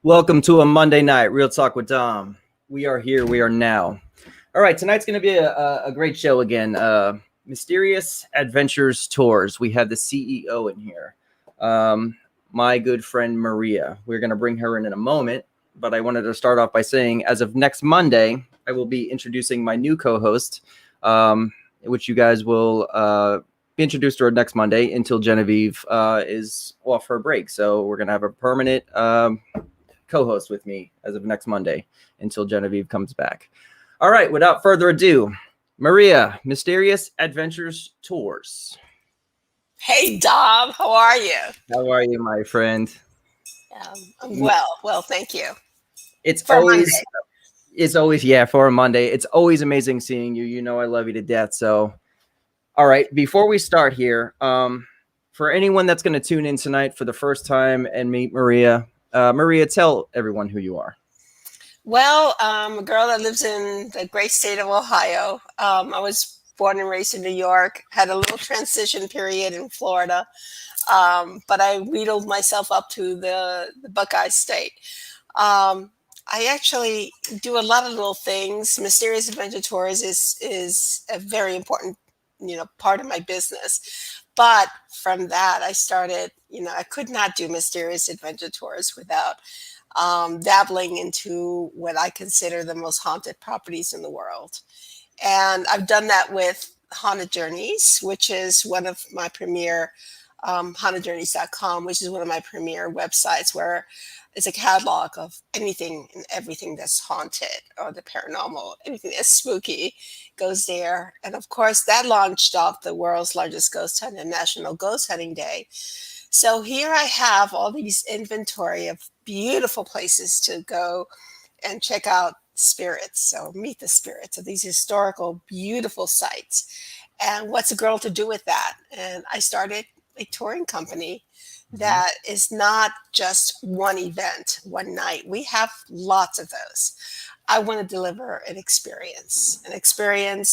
Welcome to a Monday night Real Talk with Dom. We are here. We are now. All right, tonight's going to be a great show again. Mysterious Adventures Tours. We have the CEO in here, my good friend Maria. We're going to bring her in a moment, but I wanted to start off by saying, as of next Monday, I will be introducing my new co-host, which you guys will be introduced to her next Monday until Genevieve is off her break. So we're going to have a permanent co-host with me as of next Monday until Genevieve comes back. All right, without further ado, Maria, Mysterious Adventures Tours. Hey, Dom, how are you? How are you, my friend? I'm well, thank you. It's For always, Monday. for a Monday. It's always amazing seeing you. You know I love you to death. So, all right, before we start here, for anyone that's going to tune in tonight for the first time and meet Maria, Maria, tell everyone who you are. Well, I'm a girl that lives in the great state of Ohio. I was born and raised in New York, had a little transition period in Florida, but I wheedled myself up to the Buckeye State. I actually do a lot of little things. Mysterious Adventure Tours is a very important, part of my business. But from that, I started, I could not do Mysterious Adventure Tours without dabbling into what I consider the most haunted properties in the world. And I've done that with Haunted Journeys, which is one of my premier, hauntedjourneys.com, which is one of my premier websites where it's a catalog of anything and everything that's haunted or the paranormal, anything that's spooky goes there. And of course, that launched off the world's largest ghost hunt and National Ghost Hunting Day. So here I have all these inventory of beautiful places to go and check out spirits. So meet the spirits of these historical, beautiful sites. And what's a girl to do with that? And I started a touring company that is not just one event, one night. We have lots of those. I want to deliver an experience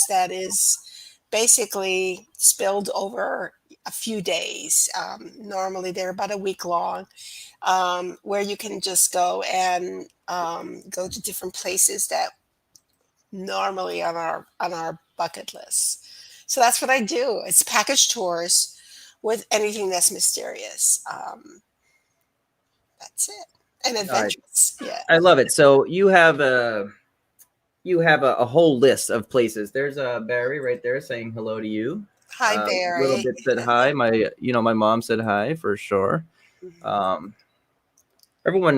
that is basically spilled over a few days. Normally, they're about a week long, where you can just go and go to different places that normally on our bucket list. So that's what I do. It's package tours with anything that's mysterious. That's it. And All right, adventurous. Yeah. I love it. So you have a whole list of places. There's Barry right there saying hello to you. Hi, Little Barry. bit said hi. My mom said hi for sure. Um, Everyone,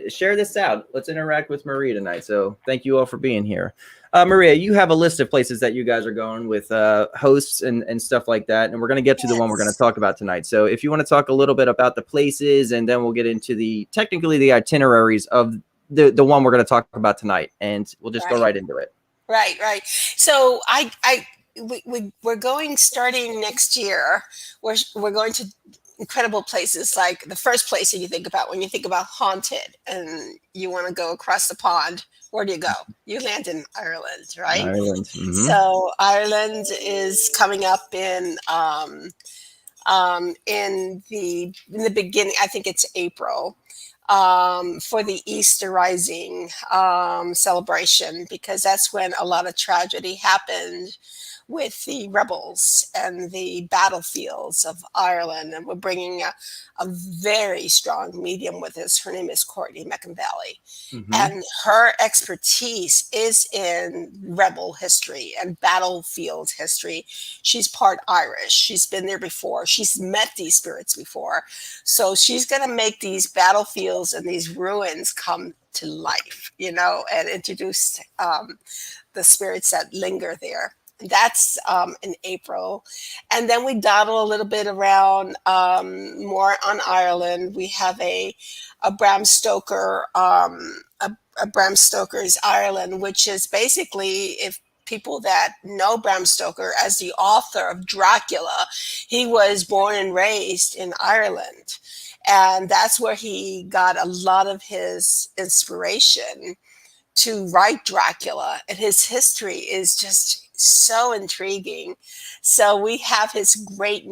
share this out. Let's interact with Maria tonight. So thank you all for being here. Maria, you have a list of places that you guys are going with hosts and stuff like that. And we're going to get to the one we're going to Yes. talk about tonight. So if you want to talk a little bit about the places, and then we'll get into technically the itineraries of the one we're going to talk about tonight. And we'll just go Right. right into it. Right. So we're going starting next year. We're going to incredible places, like the first place that you think about when you think about haunted and you want to go across the pond. Where do you go? You land in Ireland, right? Ireland. So Ireland is coming up in the beginning. I think it's April, for the Easter Rising celebration, because that's when a lot of tragedy happened with the rebels and the battlefields of Ireland. And we're bringing a very strong medium with us. Her name is Courtney McInvalley. And her expertise is in rebel history and battlefield history. She's part Irish. She's been there before. She's met these spirits before. So she's going to make these battlefields and these ruins come to life, and introduce the spirits that linger there. That's in April. And then we dawdle a little bit around, more on Ireland. We have a Bram Stoker, a Bram Stoker's Ireland, which is basically, if people that know Bram Stoker as the author of Dracula, he was born and raised in Ireland. And that's where he got a lot of his inspiration to write Dracula, and his history is just so intriguing. So we have his great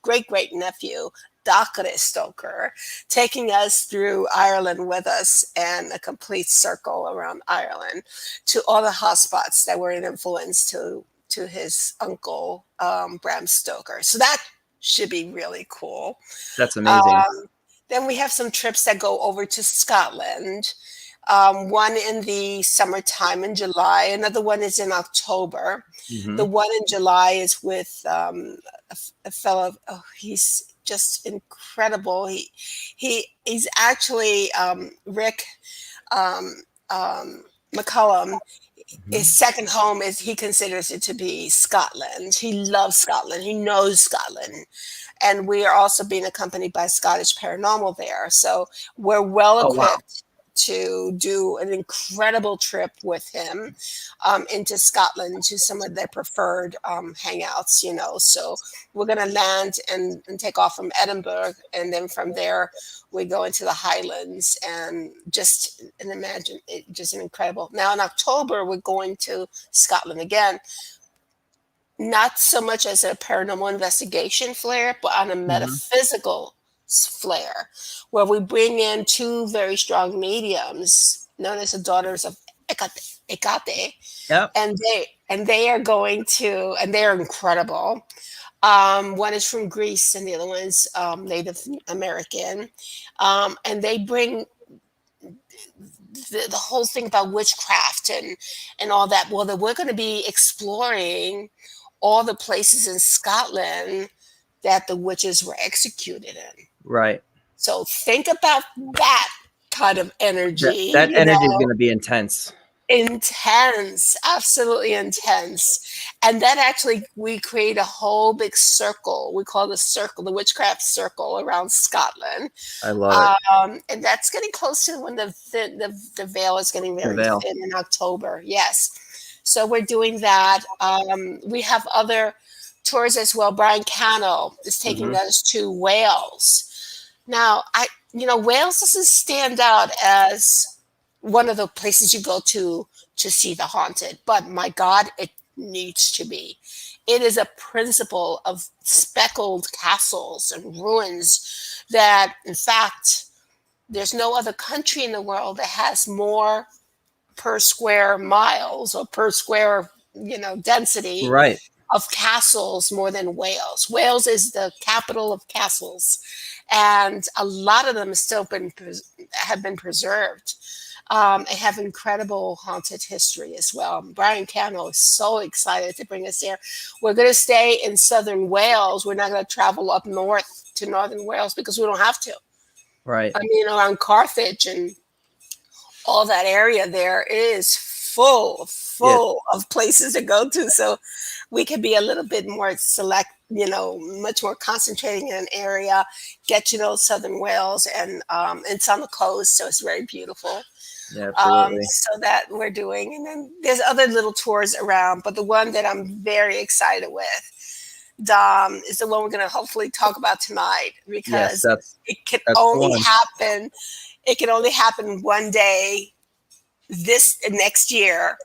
great nephew, Dr. Stoker, taking us through Ireland with us and a complete circle around Ireland to all the hotspots that were an influence to his uncle, Bram Stoker. So that should be really cool. That's amazing. Then we have some trips that go over to Scotland. One in the summertime in July. Another one is in October. Mm-hmm. The one in July is with a fellow. Oh, he's just incredible. He's actually Rick McCullum. His second home is, he considers it to be Scotland. He loves Scotland. He knows Scotland. And we are also being accompanied by Scottish Paranormal there. So we're well equipped to do an incredible trip with him into Scotland to some of their preferred hangouts, you know. So we're going to land and take off from Edinburgh. And then from there, we go into the Highlands and just imagine it, just an incredible. Now in October, we're going to Scotland again. Not so much as a paranormal investigation flair, but on a metaphysical flair, where we bring in two very strong mediums known as the Daughters of Hecate. Yep. And they are going to, and they are incredible. One is from Greece and the other one's Native American. And they bring the whole thing about witchcraft and all that. Well, that we're going to be exploring all the places in Scotland that the witches were executed in. Right. So think about that kind of energy. That energy is going to be intense. Intense, absolutely intense. And that actually, we create a whole big circle. We call the witchcraft circle around Scotland. I love it. And that's getting close to when the veil is getting very thin in October. Yes. So we're doing that. We have other tours as well. Brian Cano is taking us to Wales. Now, Wales doesn't stand out as one of the places you go to see the haunted, but my God, it needs to be. It is a principle of speckled castles and ruins that, in fact, there's no other country in the world that has more per square miles or per square, density of castles more than Wales. Wales is the capital of castles, and a lot of them have been preserved. And have incredible haunted history as well. Brian Cano is so excited to bring us there. We're going to stay in southern Wales. We're not going to travel up north to northern Wales because we don't have to. Right. I mean, around Carthage and all that area there is full of places to go to. So we can be a little bit more select, much more concentrating in an area, get to know southern Wales, and it's on the coast, so it's very beautiful. Yeah, absolutely. So that we're doing. And then there's other little tours around, but the one that I'm very excited with, is the one we're going to hopefully talk about tonight, because it can only happen. It can only happen one day. This next year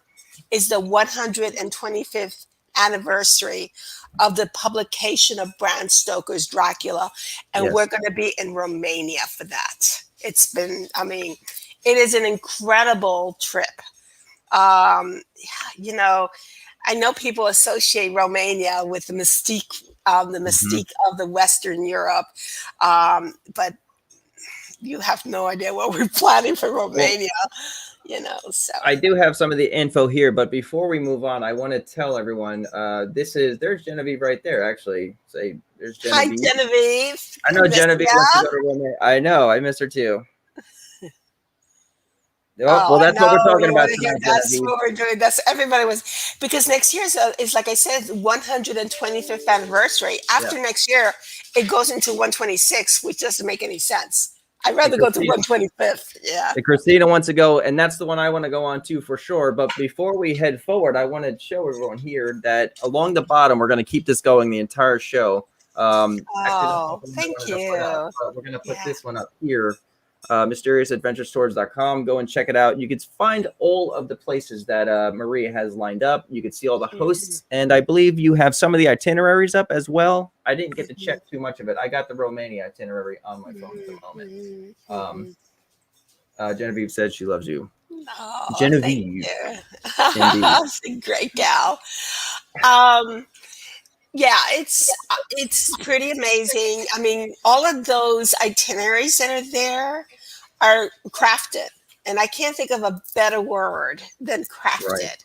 is the 125th anniversary of the publication of Bram Stoker's Dracula, and we're going to be in Romania for that. It is an incredible trip. I know people associate Romania with the mystique of the Western Europe, but you have no idea what we're planning for Romania. So I do have some of the info here, but before we move on, I want to tell everyone there's Genevieve right there. Actually, there's Genevieve. Hi, Genevieve. I know Genevieve wants to go to Romania. I know, I miss her too. Well, that's what we're talking about tonight. That's what we're doing. That's everybody was, because next year is like I said, 125th anniversary. After next year, it goes into 126, which doesn't make any sense. I'd rather go to 125th. Yeah. And Christina wants to go, and that's the one I want to go on to for sure. But before we head forward, I want to show everyone here that along the bottom, we're going to keep this going the entire show. Thank you. We're going to put this one up here. MysteriousAdventureStories.com. Go and check it out. You can find all of the places that Maria has lined up. You can see all the hosts, and I believe you have some of the itineraries up as well. I didn't get to check too much of it. I got the Romania itinerary on my phone at the moment. Genevieve said she loves you. Oh, thank Genevieve, you. indeed. That's a great gal. Yeah, it's pretty amazing. I mean, all of those itineraries that are there are crafted, and I can't think of a better word than Right. crafted,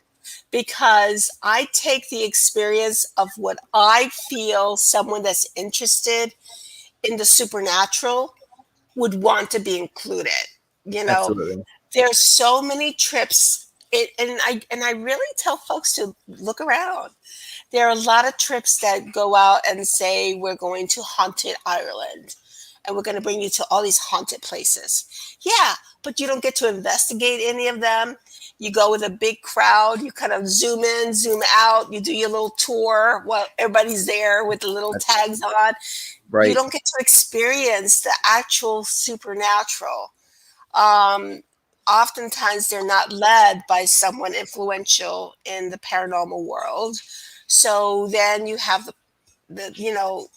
because I take the experience of what I feel someone that's interested in the supernatural would want to be included. You know, Absolutely. there's so many trips, and I really tell folks to look around. There are a lot of trips that go out and say we're going to haunted Ireland and we're going to bring you to all these haunted places. Yeah, but you don't get to investigate any of them. You go with a big crowd, you kind of zoom in, zoom out, you do your little tour while everybody's there with the little That's tags on. You right. don't get to experience the actual supernatural. Um, Oftentimes they're not led by someone influential in the paranormal world. So then you have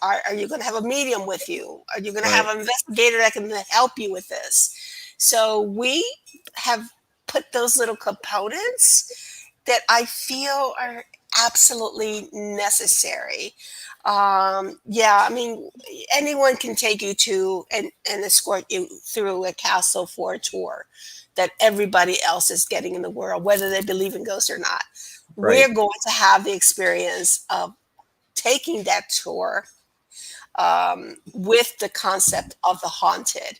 are you going to have a medium with you? Are you going to have Right. an investigator that can help you with this? So we have put those little components that I feel are absolutely necessary. Yeah, I mean, anyone can take you to and escort you through a castle for a tour that everybody else is getting in the world, whether they believe in ghosts or not. Right. We're going to have the experience of taking that tour with the concept of the haunted.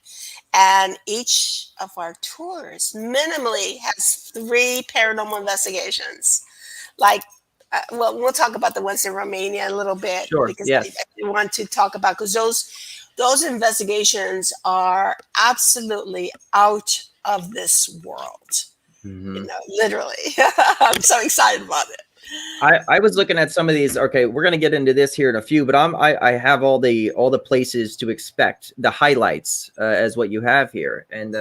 And each of our tours minimally has 3 paranormal investigations. Like, well, we'll talk about the ones in Romania a little bit Sure. because Yes. I want to talk about, because those investigations are absolutely out of this world. Mm-hmm. Literally. I'm so excited about it. I was looking at some of these. Okay, we're gonna get into this here in a few, but I have all the places to expect, the highlights as what you have here, and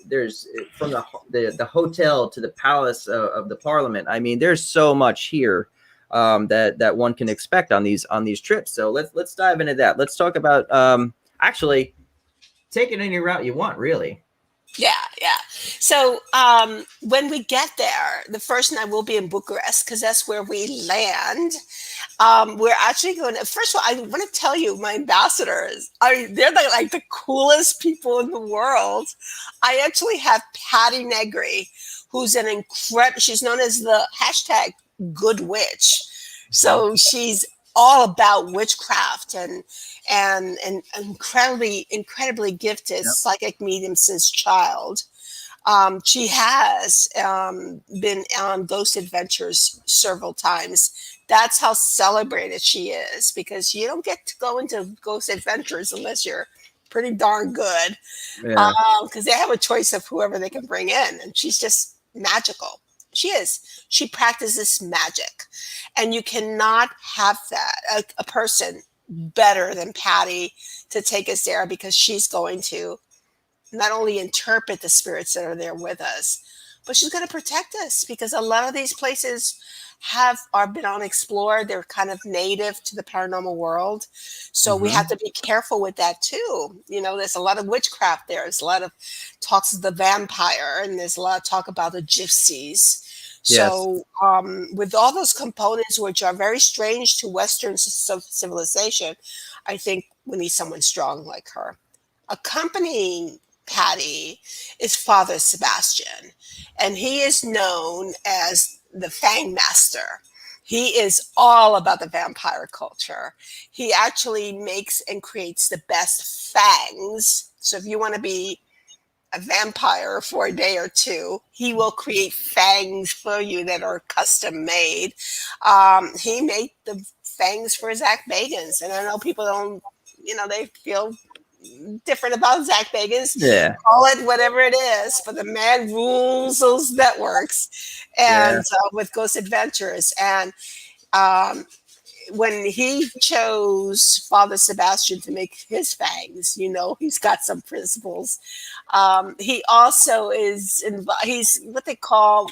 there's from the hotel to the palace of the parliament. I mean, there's so much here that one can expect on these trips. So let's dive into that. Let's talk about actually take it any route you want, really. Yeah, yeah. So when we get there, the first night we'll be in Bucharest because that's where we land. We're actually going to, first of all, I want to tell you, my ambassadors, they're like the coolest people in the world. I actually have Patty Negri, who's an incredible, she's known as the hashtag good witch. So she's all about witchcraft and incredibly gifted Yep. psychic medium since child. She has been on Ghost Adventures several times. That's how celebrated she is, because you don't get to go into Ghost Adventures unless you're pretty darn good, Yeah. because they have a choice of whoever they can bring in, and she's just magical. She is. She practices magic, and you cannot have that a person better than Patty to take us there, because she's going to not only interpret the spirits that are there with us, but she's going to protect us, because a lot of these places are been unexplored. They're kind of native to the paranormal world. So we have Mm-hmm. to be careful with that too. There's a lot of witchcraft there. There's a lot of talks of the vampire, and there's a lot of talk about the gypsies. Yes. So with all those components, which are very strange to Western civilization, I think we need someone strong like her. Accompanying Patty is Father Sebastian, and he is known as the Fang Master. He is all about the vampire culture. He actually makes and creates the best fangs. So if you want to be a vampire for a day or two, he will create fangs for you that are custom made. He made the fangs for Zach Bagans, and I know people don't, they feel different about Zach Bagans. Yeah. Call it whatever it is, but the man rules those networks, and Yeah. with Ghost Adventures. And um, when he chose Father Sebastian to make his fangs, he's got some principles. He also he's what they call,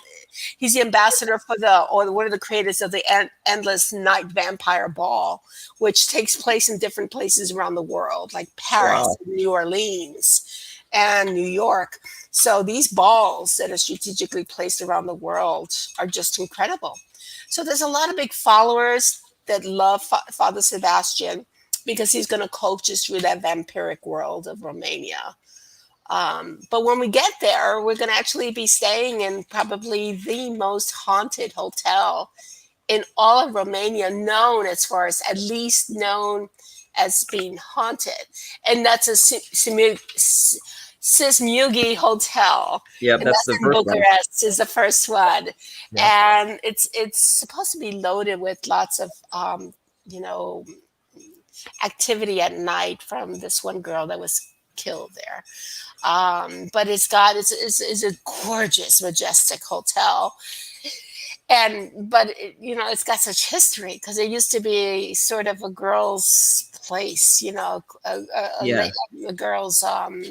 he's the ambassador for or one of the creators of the Endless Night Vampire Ball, which takes place in different places around the world, like Paris, Wow. New Orleans, and New York. So these balls that are strategically placed around the world are just incredible. So there's a lot of big followers that love Father Sebastian because he's going to coach us through that vampiric world of Romania. But when we get there, we're going to actually be staying in probably the most haunted hotel in all of Romania, known as far as at least known as being haunted. And that's a Sismugi Hotel. Yep, And that's that's the in first one. Bucharest is the first one. Yep. And it's supposed to be loaded with lots of, you know, activity at night from this one girl that was killed there. But it's a gorgeous, majestic hotel. But it's got such history because it used to be sort of a girls' place, Yeah. a girls'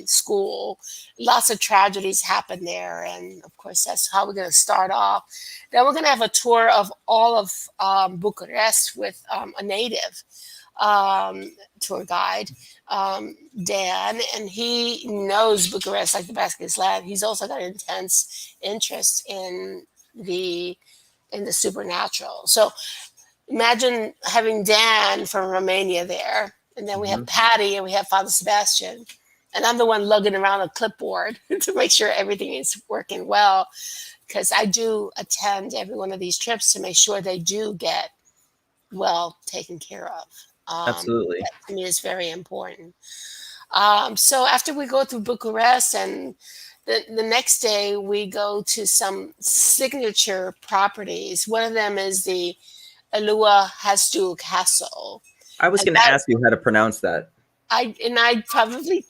school. Lots of tragedies happened there, and of course that's how we're going to start off. Then we're going to have a tour of all of Bucharest with a native tour guide, Dan, and he knows Bucharest like the back of his hand. He's also got intense interest in the supernatural. So imagine having Dan from Romania there, and then we have Patty and we have Father Sebastian, and I'm the one lugging around a clipboard to make sure everything is working well, because I do attend every one of these trips to make sure they do get well taken care of. Absolutely. That to me is very important. So after we go through Bucharest, and the next day we go to some signature properties. One of them is the Alua Hastu Castle. I was And going to ask you how to pronounce that. I probably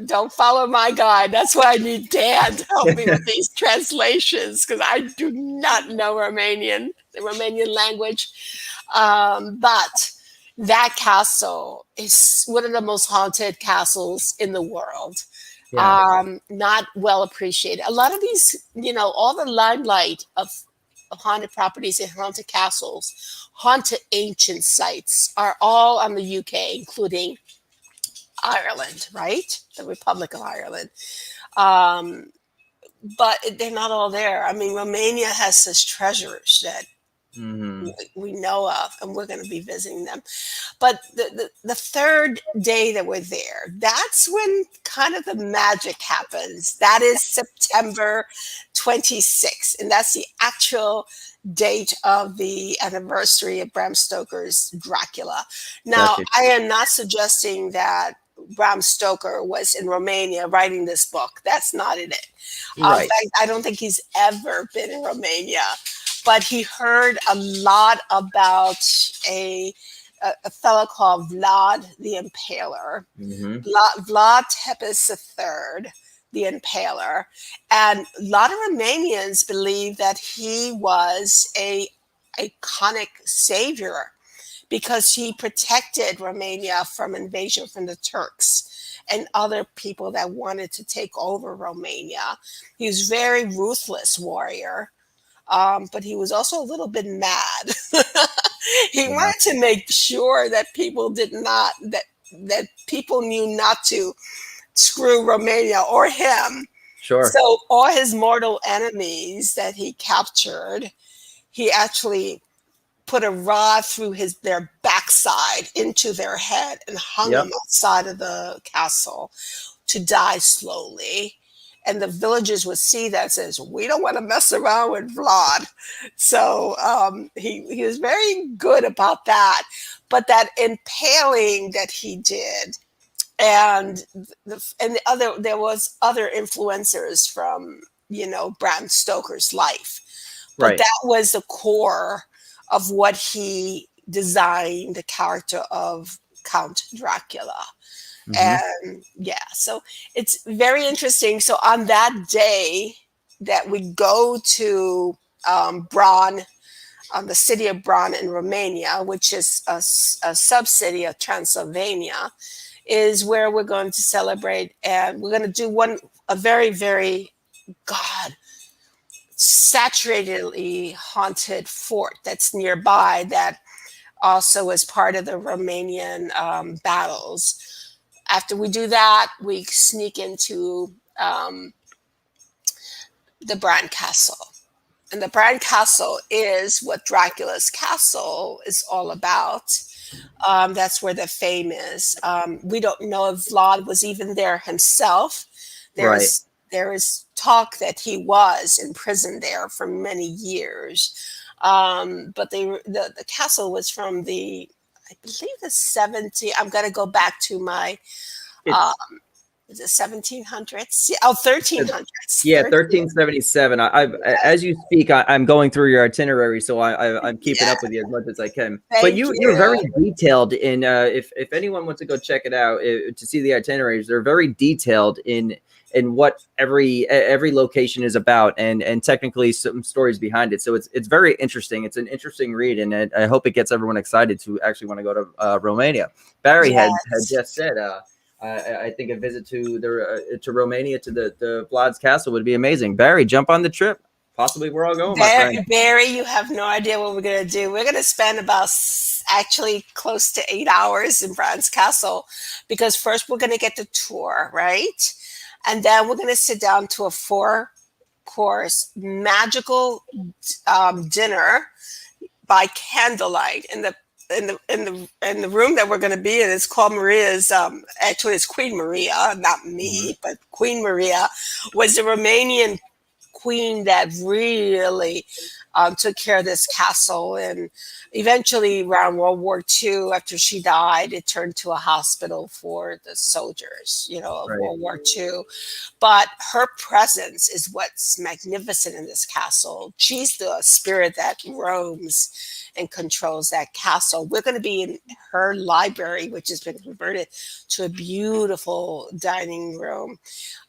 don't follow my guide. That's why I need Dan to help me with these translations, because I do not know the Romanian language. But that castle is one of the most haunted castles in the world. Yeah. Not well appreciated. A lot of these, all the limelight of haunted properties and haunted castles, haunted ancient sites are all on the UK, including Ireland, right? The Republic of Ireland. But they're not all there. I mean, Romania has such treasures that we know of, and we're going to be visiting them. But the third day that we're there, that's when kind of the magic happens. That is September 26th, and that's the actual date of the anniversary of Bram Stoker's Dracula. Now, Gotcha. I am not suggesting that Bram Stoker was in Romania writing this book. That's not in it. Right. In fact, I don't think he's ever been in Romania. But he heard a lot about a fellow called Vlad the Impaler, Vlad Tepes III, the Impaler. And a lot of Romanians believe that he was a iconic savior because he protected Romania from invasion from the Turks and other people that wanted to take over Romania. He was a very ruthless warrior. But he was also a little bit mad. He wanted to make sure that people that people knew not to screw Romania or him. Sure. So all his mortal enemies that he captured, he actually put a rod through their backside into their head and hung them outside of the castle to die slowly. And the villagers would see that and says, we don't want to mess around with Vlad. So he was very good about that. But that impaling that he did, and there was other influencers from Bram Stoker's life, but that was the core of what he designed, the character of Count Dracula. And so it's very interesting. So on that day that we go to Bram, the city of Bram in Romania, which is a sub-city of Transylvania, is where we're going to celebrate. And we're going to do a very, very, God, saturatedly haunted fort that's nearby that also is part of the Romanian battles. After we do that, we sneak into the Bran Castle. And the Bran Castle is what Dracula's castle is all about. That's where the fame is. We don't know if Vlad was even there himself. Right. There is talk that he was in prison there for many years. But the castle was from I believe the 70. I'm going to go back to my is it 1700s? Yeah, 1300s. Yeah, 1377. As you speak, I'm going through your itinerary, so I'm keeping up with you as much as I can. But you're very detailed in. If anyone wants to go check it out to see the itineraries, they're very detailed in what every location is about, and technically some stories behind it. So it's very interesting. It's an interesting read, and I hope it gets everyone excited to actually want to go to Romania. Barry had just said. I think a visit to Romania to the Vlad's castle would be amazing. Barry, jump on the trip. Possibly we're all going, my friend. Barry, you have no idea what we're going to do. We're going to spend about actually close to 8 hours in Bram's castle, because first we're going to get the tour, right? And then we're going to sit down to a 4-course magical dinner by candlelight in the room that we're going to be in. It's called Maria's. Actually, it's Queen Maria, not me, but Queen Maria was the Romanian queen that really took care of this castle. And eventually, around World War II, after she died, it turned to a hospital for the soldiers, of World War II. But her presence is what's magnificent in this castle. She's the spirit that roams and controls that castle. We're going to be in her library, which has been converted to a beautiful dining room.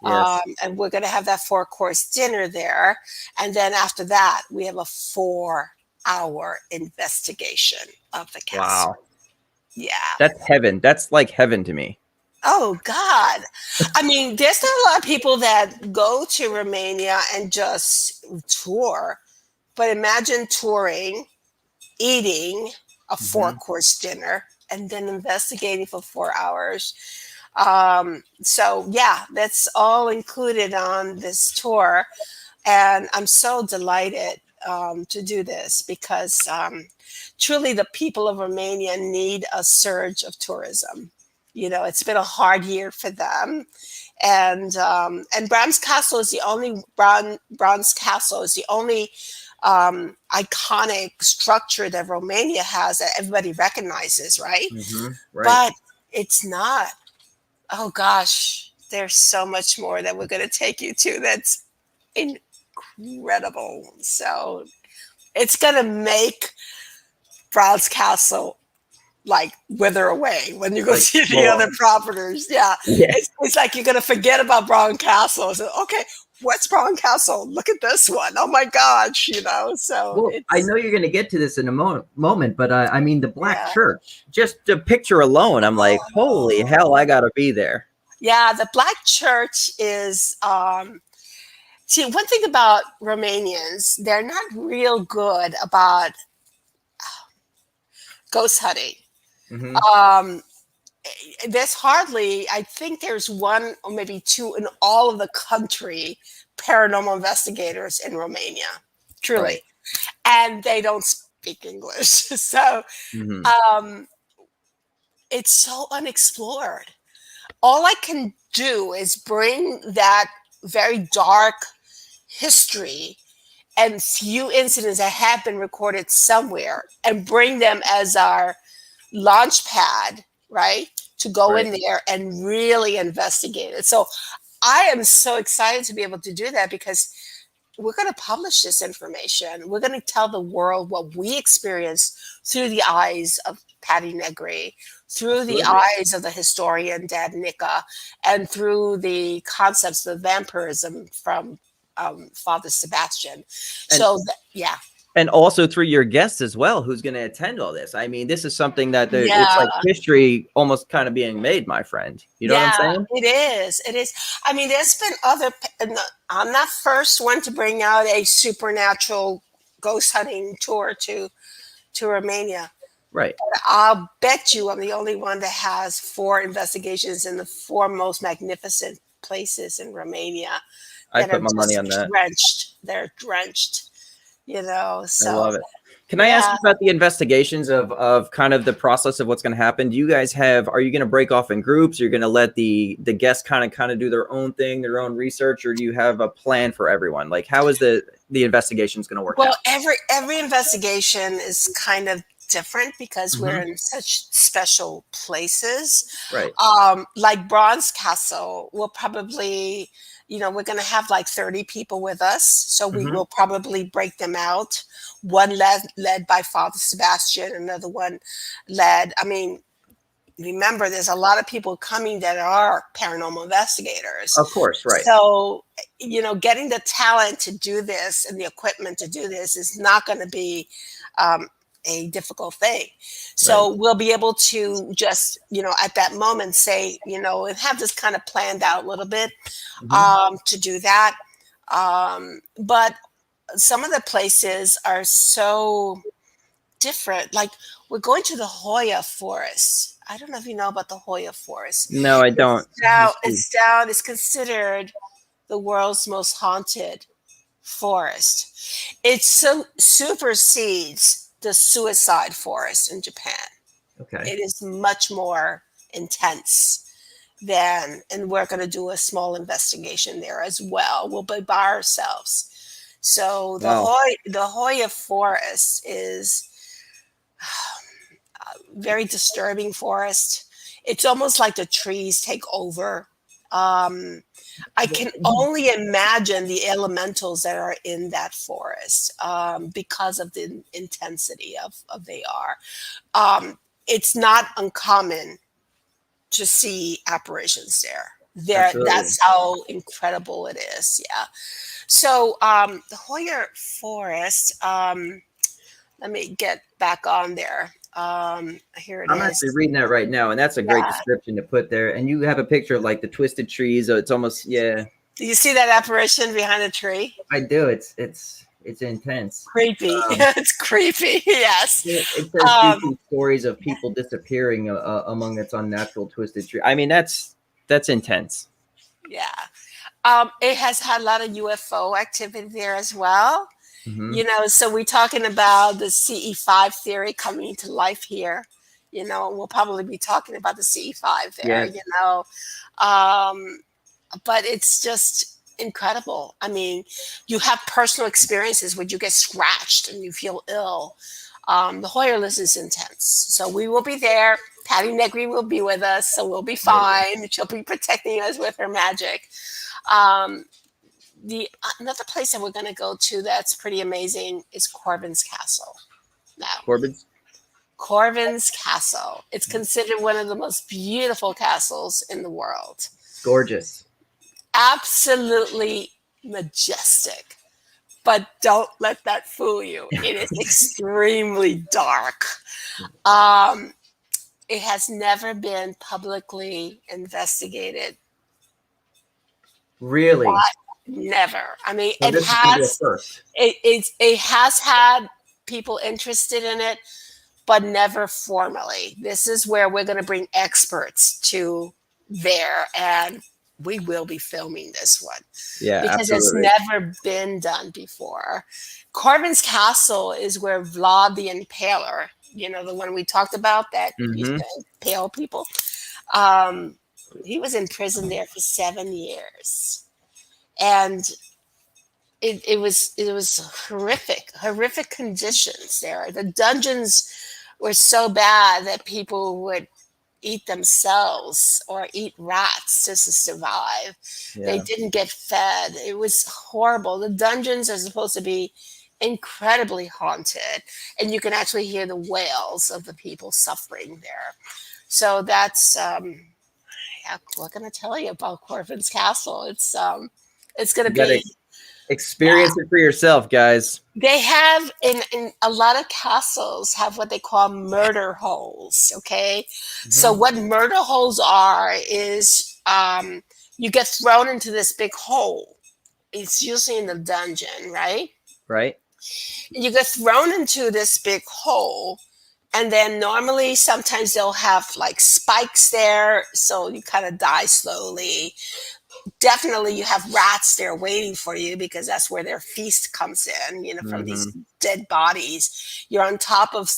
Yes. And we're going to have that 4-course dinner there. And then after that, we have a 4-hour investigation of the castle. Wow. Yeah. That's heaven. That's like heaven to me. Oh, God. I mean, there's not a lot of people that go to Romania and just tour. But imagine touring, eating a 4-course dinner, and then investigating for 4 hours. So yeah, that's all included on this tour. And I'm so delighted to do this, because truly the people of Romania need a surge of tourism. It's been a hard year for them. And Bram's Castle is the only Bram's Castle is the only iconic structure that Romania has that everybody recognizes, right? Right. But it's not. Oh gosh, there's so much more that we're going to take you to that's incredible. So it's going to make Bram's Castle like wither away when you go see the other properties. Yeah. It's like you're going to forget about Bram Castle. So, okay, what's Bram Castle? Look at this one. Oh my gosh, So I know you're going to get to this in a moment, but I mean the Black Church. Just the picture alone, I'm like, holy hell, I got to be there. Yeah, the Black Church is. See, one thing about Romanians, they're not real good about ghost hunting. There's hardly, I think there's one or maybe two in all of the country paranormal investigators in Romania, truly. And they don't speak English. So it's so unexplored. All I can do is bring that very dark history and few incidents that have been recorded somewhere and bring them as our launch pad, right? To go in there and really investigate it. So I am so excited to be able to do that, because we're going to publish this information. We're going to tell the world what we experienced through the eyes of Patty Negri, through the eyes of the historian Dad Nika, and through the concepts of vampirism from Father Sebastian. And also through your guests as well, who's going to attend all this. I mean, this is something that it's Yeah. like history almost kind of being made, my friend. You know what I'm Yeah, saying? it is. It is. I mean, there's been other. I'm not first one to bring out a supernatural ghost hunting tour to Romania. Right. I'll bet you I'm the only one that has 4 investigations in the 4 most magnificent places in Romania I that are put my money just on that. drenched. They're drenched, you know. I So love it. Can I ask yeah. you about the investigations of kind of the process of what's going to happen? Do you guys have, are you going to break off in groups? You're going to let the guests kind of do their own thing, their own research, or do you have a plan for everyone? Like, how is the investigations going to work Well, out? every investigation is kind of different because we're Hmm. in such special places. Right. Like Bronze Castle, we'll probably, we're going to have like 30 people with us, so we Hmm. will probably break them out. One led by Father Sebastian, another one led. I mean, remember, there's a lot of people coming that are paranormal investigators. Of course. Right. So, getting the talent to do this and the equipment to do this is not going to be um, a difficult thing. Right. So we'll be able to just, at that moment say, and have this kind of planned out a little bit Hmm. to do that. But some of the places are so different. Like we're going to the Hoya Forest. I don't know if you know about the Hoya Forest. No, I It's don't. down. Let's see. It's down. It's considered the world's most haunted forest. It supersedes the suicide forest in Japan. Okay. It is much more intense than, and we're going to do a small investigation there as well. We'll be by ourselves. So Wow. the Hoya Forest is very disturbing forest. It's almost like the trees take over. I can only imagine the elementals that are in that forest because of the intensity of they are. It's not uncommon to see apparitions there. Absolutely. That's how incredible it is. Yeah. So the Hoyer Forest. Let me get back on there. Here it I'm actually is. reading that right now, and that's a great Yeah. description to put there. And you have a picture of like the twisted trees. So it's almost, yeah, Do you see that apparition behind a tree? I do. It's intense. Creepy. Um, It's creepy. Yes. it says due Um, to stories of people disappearing among its unnatural twisted tree. I mean, that's intense. yeah. It has had a lot of UFO activity there as well. Hmm. So we're talking about the CE5 theory coming to life here. We'll probably be talking about the CE5 there, Yes, Um, but it's just incredible. I mean, you have personal experiences where you get scratched and you feel ill. The Hoyer list is intense. So we will be there. Patty Negri will be with us, so we'll be amazing. fine. She'll be protecting us with her magic. Um, the Another place that we're going to go to that's pretty amazing is Corvin's Castle. Now, Corbin's Corvin's Castle. It's considered one of the most beautiful castles in the world. gorgeous. Absolutely majestic. But don't let that fool you. It is extremely dark. Um, it has never been publicly investigated. Really? Never. I mean, So this is going to be a first. it has had people interested in it, but never formally. This is where we're going to bring experts to there, and we will be filming this one Yeah, because it's absolutely. never been done before. Corvin's Castle is where Vlad the Impaler, the one we talked about that used Hmm. to impale people, um, he was in prison there for 7 years. And it was horrific conditions there. The dungeons were so bad that people would eat themselves or eat rats just to survive. They Yeah. didn't get fed. It was horrible. The dungeons are supposed to be incredibly haunted, and you can actually hear the wails of the people suffering there. So that's yeah, what can I tell you about Corvin's Castle? It's going to You got to be. Experience it for yourself, guys. They have in a lot of castles have what they call murder holes. Okay, so Mhm. what murder holes are is you get thrown into this big hole. It's usually in the dungeon, right? Right? You get thrown into this big hole, and then normally sometimes they'll have like spikes there, so you kind of die slowly. Definitely you have rats there waiting for you because that's where their feast comes in, from these Hmm. dead bodies. You're on top of,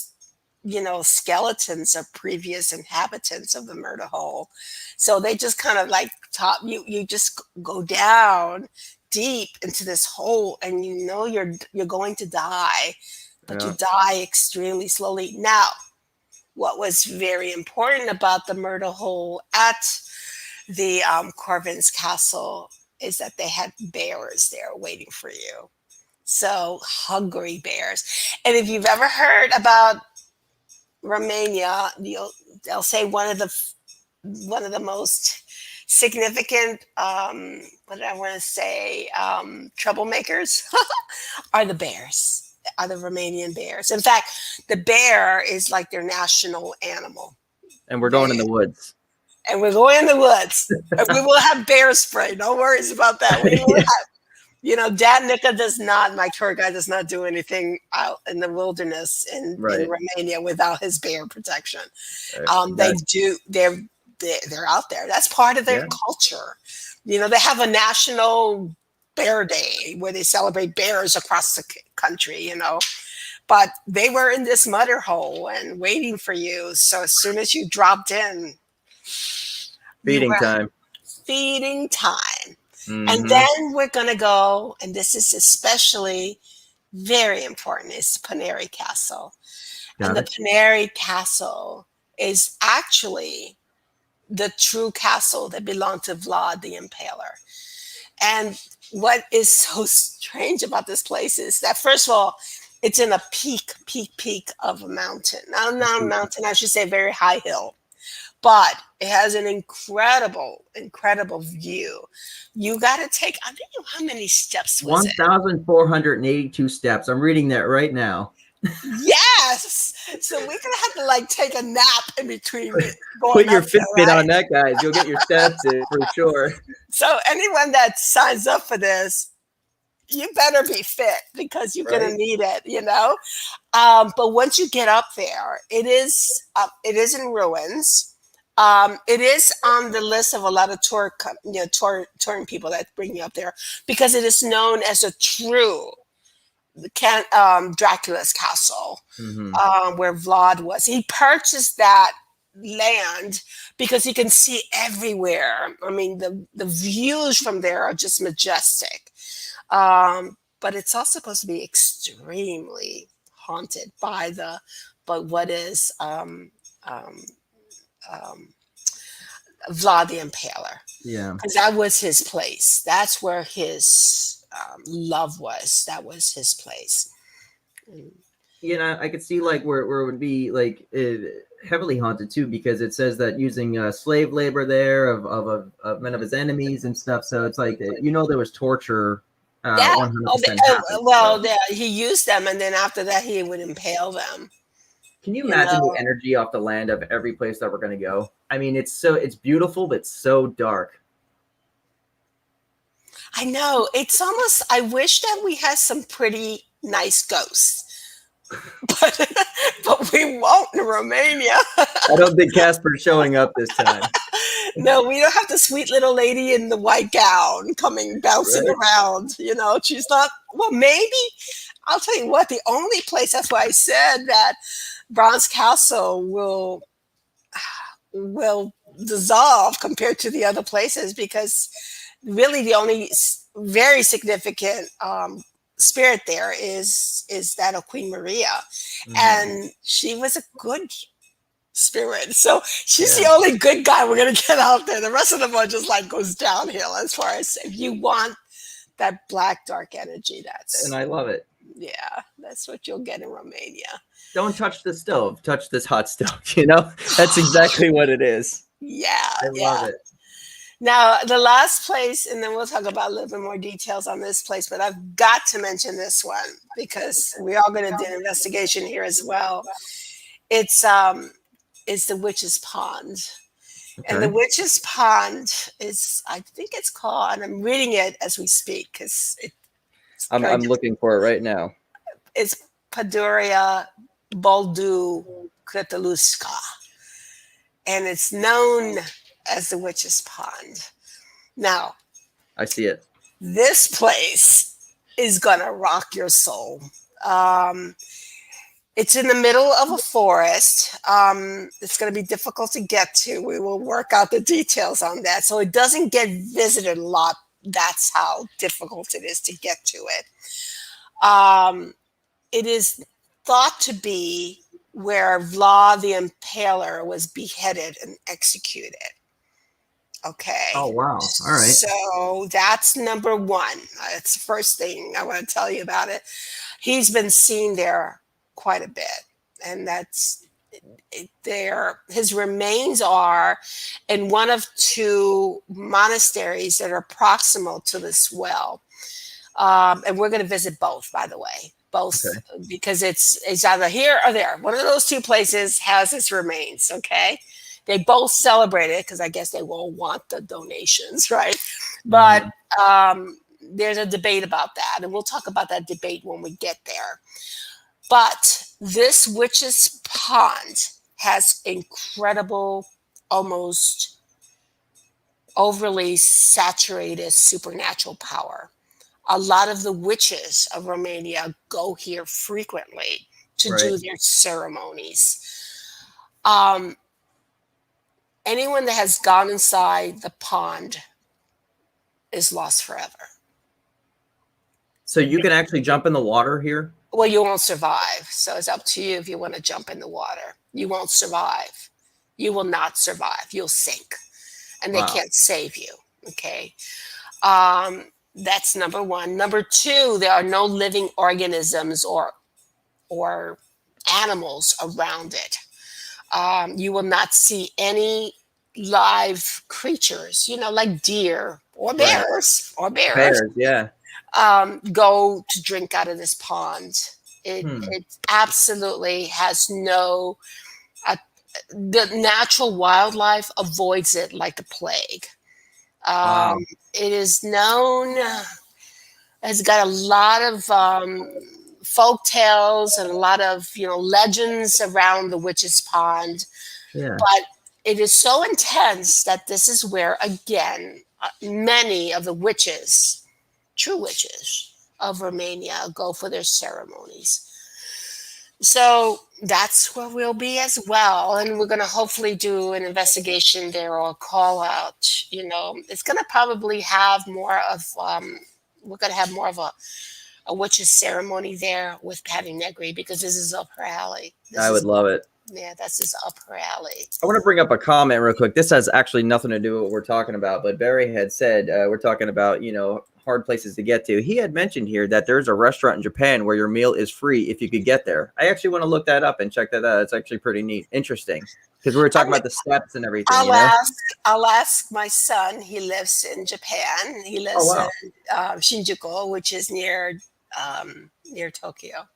skeletons of previous inhabitants of the murder hole. So they just kind of like you just go down deep into this hole, and you're going to die, but you Yeah. die extremely slowly. Now, what was very important about the murder hole at the Corvin's castle is that they had bears there waiting for you. So hungry bears. And if you've ever heard about Romania, they'll say one of the most significant, what did I want to say, troublemakers are the bears, are the Romanian bears. In fact, the bear is like their national animal. And we're going They in the woods. and we're going in the woods. And we will have bear spray. No worries about that. We will Yeah. have, Dan Nika does not, my tour guide does not do anything out in the wilderness in Right. Romania without his bear protection. They Exactly. do, they're out there. That's part of their Yeah. culture. They have a national bear day where they celebrate bears across the country. But they were in this mudder hole and waiting for you. So as soon as you dropped in, you Feeding were time. feeding time. And Hmm. then we're going to go, and this is especially very important, is Paneri Castle. And Got the it. Paneri Castle is actually the true castle that belonged to Vlad the Impaler. And what is so strange about this place is that, first of all, it's in a peak of a mountain. Not a mountain, I should say, very high hill. But it has an incredible view. You got to take, I don't know how many steps was it? 1,482 steps. I'm reading that right now. Yes. So we're going to have to like take a nap in between Put going your up there, Fitbit right? on that, guys. You'll get your steps in for sure. So anyone that signs up for this, you better be fit because you're going Right. to need it. But once you get up there, it is in ruins. It is on the list of a lot of touring people that bring you up there because it is known as a true Dracula's castle, Hmm. where Vlad was. He purchased that land because he can see everywhere. I mean, the views from there are just majestic. But it's also supposed to be extremely haunted by what is um, Vlad the Impaler, Yeah. because that was his place. That's where his love was. That was his place. I could see like where it would be like heavily haunted too, because it says that using slave labor there of men of his enemies and stuff. So it's like there was torture. Yeah. 100% happened. Well, So. he used them, and then after that, he would impale them. Can you You imagine the know. energy off the land of every place that we're going to go? I mean, it's beautiful, but it's so dark. I know. It's almost. I wish that we had some pretty nice ghosts, but but we won't in Romania. I don't think Casper's showing up this time. No, we don't have the sweet little lady in the white gown coming bouncing Right. around. She's not. Well, maybe I'll tell you what. The only place, that's why I said that Bronze Castle will dissolve compared to the other places, because really the only very significant spirit there is that of Queen Maria, and she was a good spirit. So she's the Yeah. only good guy we're gonna get out there. The rest of them are just like goes downhill as far as if you want that black dark energy. And I love it. That's what you'll get in Romania. Don't touch the stove. Touch this hot stove. That's exactly what it is. Yeah, I love it. Now, the last place, and then we'll talk about a little bit more details on this place, but I've got to mention this one because we are going to do an investigation here as well. It's the Witch's Pond. And the Okay. Witch's Pond is, I think it's called, and I'm reading it as we speak because I'm looking for it right now. it's Paduria Boldu Kretaluska. And it's known as the Witch's Pond. Now, I see it. this place is going to rock your soul. It's in the middle of a forest. It's going to be difficult to get to. We will work out the details on that. So it doesn't get visited a lot. That's how difficult it is to get to it. It is thought to be where Vlad the Impaler was beheaded and executed. Okay. Oh, wow. All right. So that's number one. That's the first thing I want to tell you about it. He's been seen there quite a bit. And that's there. His remains are in one of two monasteries that are proximal to this well. And we're going to visit both, by the way. Both, okay. Because it's either here or there. One of those two places has its remains, okay? They both celebrate it because I guess they won't want the donations, right? But there's a debate about that, and we'll talk about that debate when we get there. But this Witch's Pond has incredible, almost overly saturated supernatural power. A lot of the witches of Romania go here frequently to do their ceremonies. Anyone that has gone inside the pond is lost forever. So you can actually jump in the water here? Well, you won't survive. So it's up to you if you want to jump in the water. You won't survive. You will not survive. You'll sink. And they can't save you. Okay. That's number one. Number two, there are no living organisms or animals around it. You will not see any live creatures, like deer or bears Bears, yeah. Go to drink out of this pond. It absolutely has no. The natural wildlife avoids it like the plague. It is known, has got a lot of folk tales and a lot of legends around the Witch's Pond. Yeah. But it is so intense that this is where, again, many of the witches, true witches of Romania, go for their ceremonies. So that's where we'll be as well. And we're going to hopefully do an investigation there or a call out. It's going to probably have more of, we're going to have more of a witch's ceremony there with Patty Negri because this is up her alley. I would love it. Yeah, that's just up her alley. I want to bring up a comment real quick. This has actually nothing to do with what we're talking about, but Barry had said we're talking about, hard places to get to. He had mentioned here that there's a restaurant in Japan where your meal is free if you could get there. I actually want to look that up and check that out. It's actually pretty neat. Interesting. Because we were talking about the steps and everything. I'll ask my son. He lives in Japan. He lives in Shinjuku, which is near Tokyo.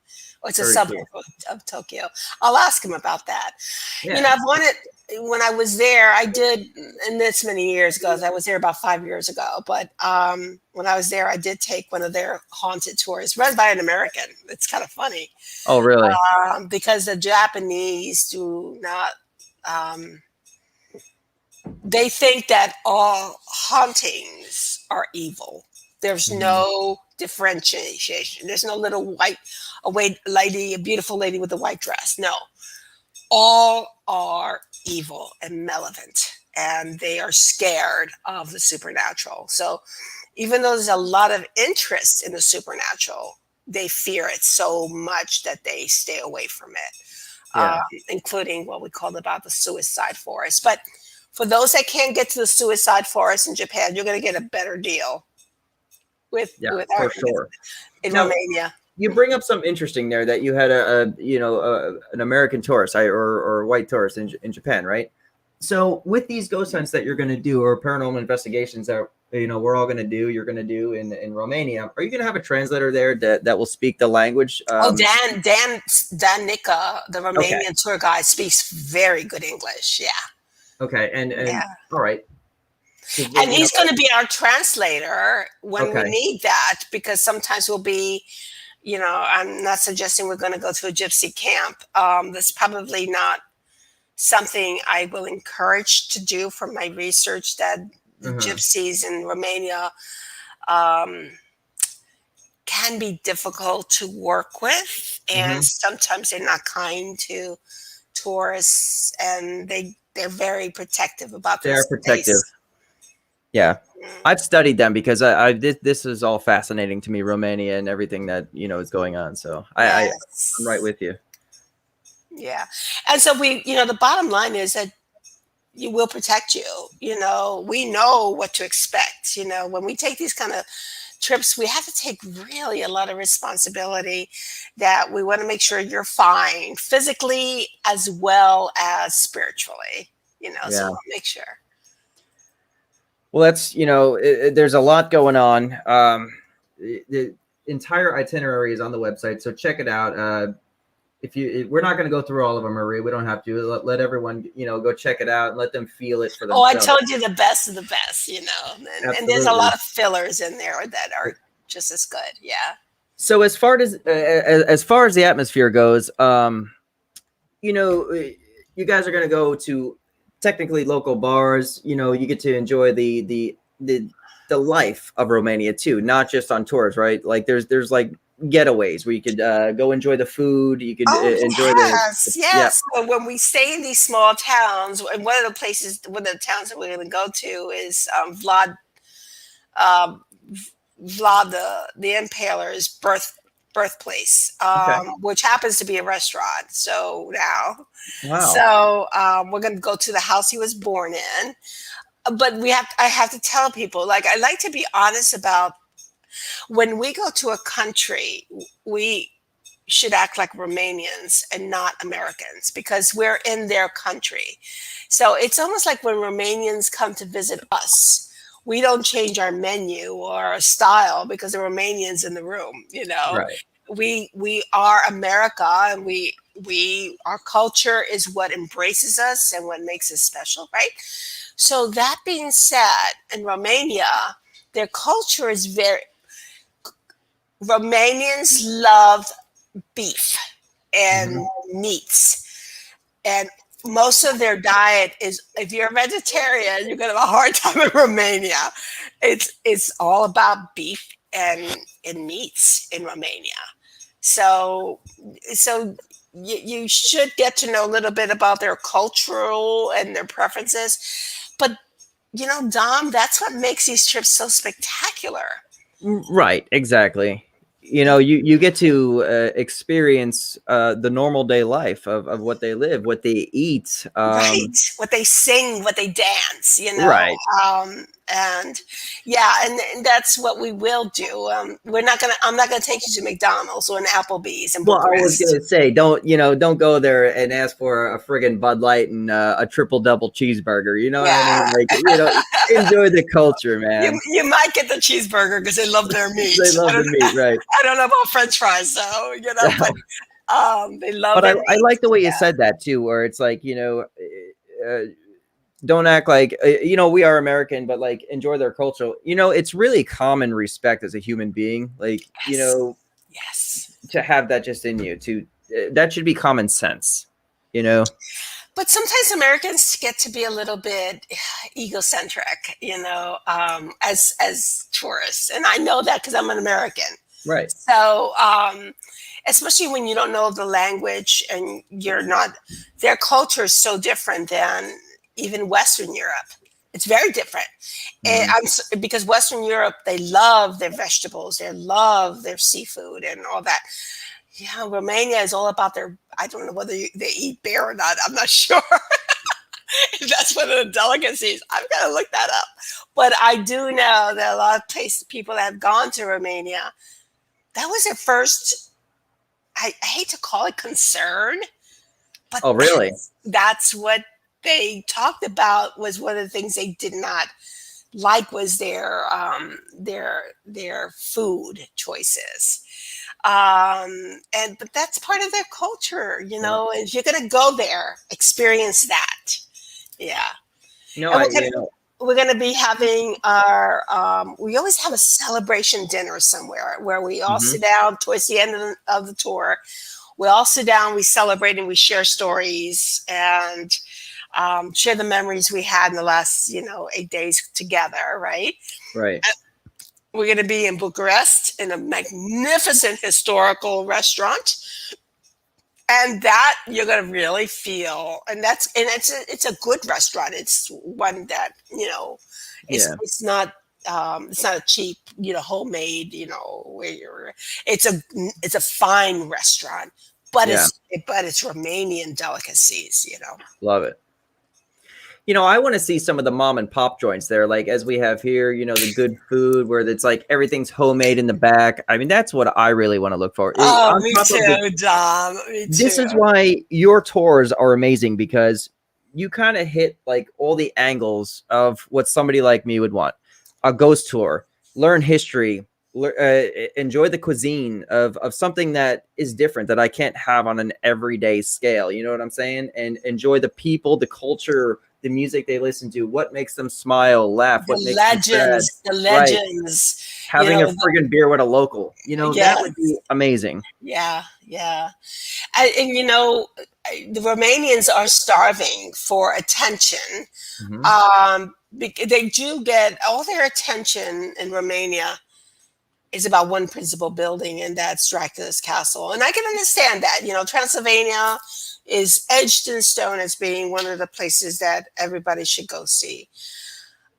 It's a suburb of Tokyo. I'll ask him about that. Yeah. I've wanted, when I was there, I did, and this many years ago, I was there about 5 years ago, but when I was there, I did take one of their haunted tours run by an American. It's kind of funny. Oh, really? Because the Japanese do not, they think that all hauntings are evil. There's no differentiation. There's no little a beautiful lady with a white dress. No, all are evil and malevolent, and they are scared of the supernatural. So even though there's a lot of interest in the supernatural, they fear it so much that they stay away from it, including what we called about the suicide forest. But for those that can't get to the suicide forest in Japan, you're going to get a better deal with for sure in Romania. You bring up some interesting there that you had an American tourist or white tourist in Japan, right? So with these ghost hunts that you're going to do, or paranormal investigations that we're all going to do, you're going to do in Romania, are you going to have a translator there that will speak the language? Oh, Dan Nika, the Okay. Romanian tour guide, speaks very good English. Yeah, Okay. And yeah. all right. And he's going to be our translator when we Okay. need that, because sometimes we'll be, I'm not suggesting we're going to go to a gypsy camp. That's probably not something I will encourage to do from my research, that the gypsies in Romania can be difficult to work with, and sometimes they're not kind to tourists, and they're very protective about They their are protective. space. Yeah. I've studied them because this is all fascinating to me, Romania and everything that is going on. So I'm right with you. Yeah. And so the bottom line is that you will protect you. We know what to expect. When we take these kind of trips, we have to take really a lot of responsibility, that we want to make sure you're fine physically as well as spiritually, so we'll make sure. Well, that's, there's a lot going on. The entire itinerary is on the website, so check it out. We're not going to go through all of them, Marie. We don't have to. Let everyone, go check it out and let them feel it for themselves. Oh, I told you the best of the best, and there's a lot of fillers in there that are just as good. Yeah. So as far as the atmosphere goes, you guys are going to go to technically local bars. You get to enjoy the life of Romania too, not just on tours, right? Like there's like getaways where you could go enjoy the food. You could enjoy yes. Yeah. So when we stay in these small towns, and one of the towns that we're going to go to is Vlad the Impaler's birthplace, which happens to be a restaurant. So now, we're going to go to the house he was born in. But I have to tell people, like, I like to be honest about, when we go to a country, we should act like Romanians and not Americans, because we're in their country. So it's almost like when Romanians come to visit us, we don't change our menu or our style because the Romanians in the room, Right. We are America, and our culture is what embraces us and what makes us special, right? So that being said, in Romania, their culture is Romanians love beef and meats, and most of their diet is, if you're a vegetarian, you're going to have a hard time in Romania. It's all about beef and meats in Romania. So you should get to know a little bit about their cultural and their preferences. But, Dom, that's what makes these trips so spectacular. Right, exactly. You get to experience the normal day life of what they live, what they eat, right, what they sing, what they dance, right. And that's what we will do. I'm not gonna take you to McDonald's or an Applebee's and Well, I was gonna say, don't go there and ask for a friggin' Bud Light and a triple double cheeseburger. You know what I mean? Like, enjoy the culture, man. You might get the cheeseburger because they love their meat. They love the meat, right? I don't know about French fries, though. But they love. But I like the way you said that too, where it's like, don't act like we are American, but like enjoy their culture. It's really common respect as a human being, like yes, to have that just in you. That should be common sense, But sometimes Americans get to be a little bit egocentric, as tourists, and I know that because I'm an American, right? So, especially when you don't know the language and their culture is so different than even Western Europe. It's very different. Mm-hmm. And because Western Europe, they love their vegetables, they love their seafood and all that. Yeah, Romania is all about I don't know whether they eat bear or not. I'm not sure if that's one of the delicacies. I've got to look that up. But I do know that a lot of people that have gone to Romania, that was their first, I hate to call it concern, but oh, really? That's what they talked about was one of the things they did not like was their food choices. And but that's part of their culture, you Yeah. know. If you're gonna go there, experience that. Yeah. No, And I you know. we're gonna be having our we always have a celebration dinner somewhere where we all Mhm. sit down towards the end of the tour. We all sit down, we celebrate, and we share stories and share the memories we had in the last 8 days together, right? Right. We're going to be in Bucharest in a magnificent historical restaurant, and that you're going to really feel. And it's a good restaurant. It's one that Yeah. it's not a cheap homemade where you're. It's a fine restaurant, but Yeah. it's Romanian delicacies. Love it. I want to see some of the mom and pop joints there, like as we have here, the good food where it's like everything's homemade in the back. I mean, that's what I really want to look for. Oh, On me top of too, Dom. Me this too. is why your tours are amazing, because you kind of hit like all the angles of what somebody like me would want. A ghost tour, learn history, enjoy the cuisine of something that is different that I can't have on an everyday scale. You know what I'm saying? And enjoy the people, the culture, the music they listen to, what makes them smile, laugh, what makes them sad. The Right. legends. Having a friggin' beer with a local, that would be Yes. amazing. Yeah, yeah. And the Romanians are starving for attention. Mhm. They do get all their attention in Romania is about one principal building, and that's Dracula's castle. And I can understand that. Transylvania is edged in stone as being one of the places that everybody should go see.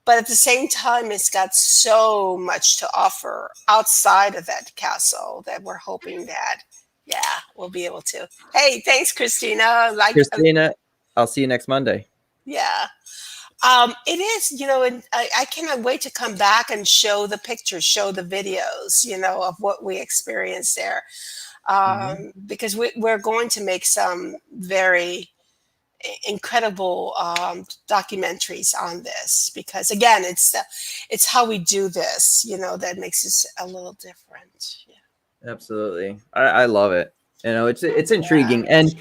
But at the same time, it's got so much to offer outside of that castle that we're hoping that, yeah, we'll be able to. Hey, thanks, Christina. Christina, I'll see you next Monday. Yeah. It is, and I cannot wait to come back and show the pictures, show the videos, of what we experienced there. Because we're going to make some very incredible documentaries on this, because again, it's how we do this, that makes us a little different. Yeah. Absolutely. I love it. It's Yeah. intriguing. And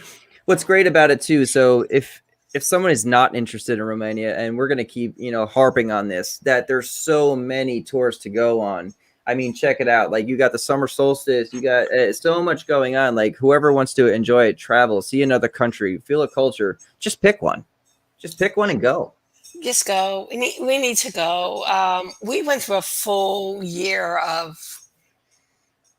what's great about it too, so if someone is not interested in Romania, and we're going to keep, harping on this, that there's so many tours to go on. I mean, check it out. Like, you got the summer solstice, you got so much going on. Like, whoever wants to enjoy it, travel, see another country, feel a culture, just pick one. Just pick one and go. Just go. We need to go. We went through a full year of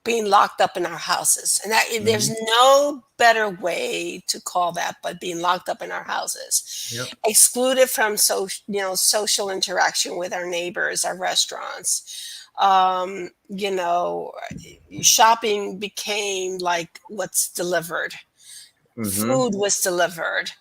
being locked up in our houses, and there's Mhm. no better way to call that but being locked up in our houses, Yep. excluded from social interaction with our neighbors, our restaurants. Shopping became like what's delivered. Hmm. Food was delivered.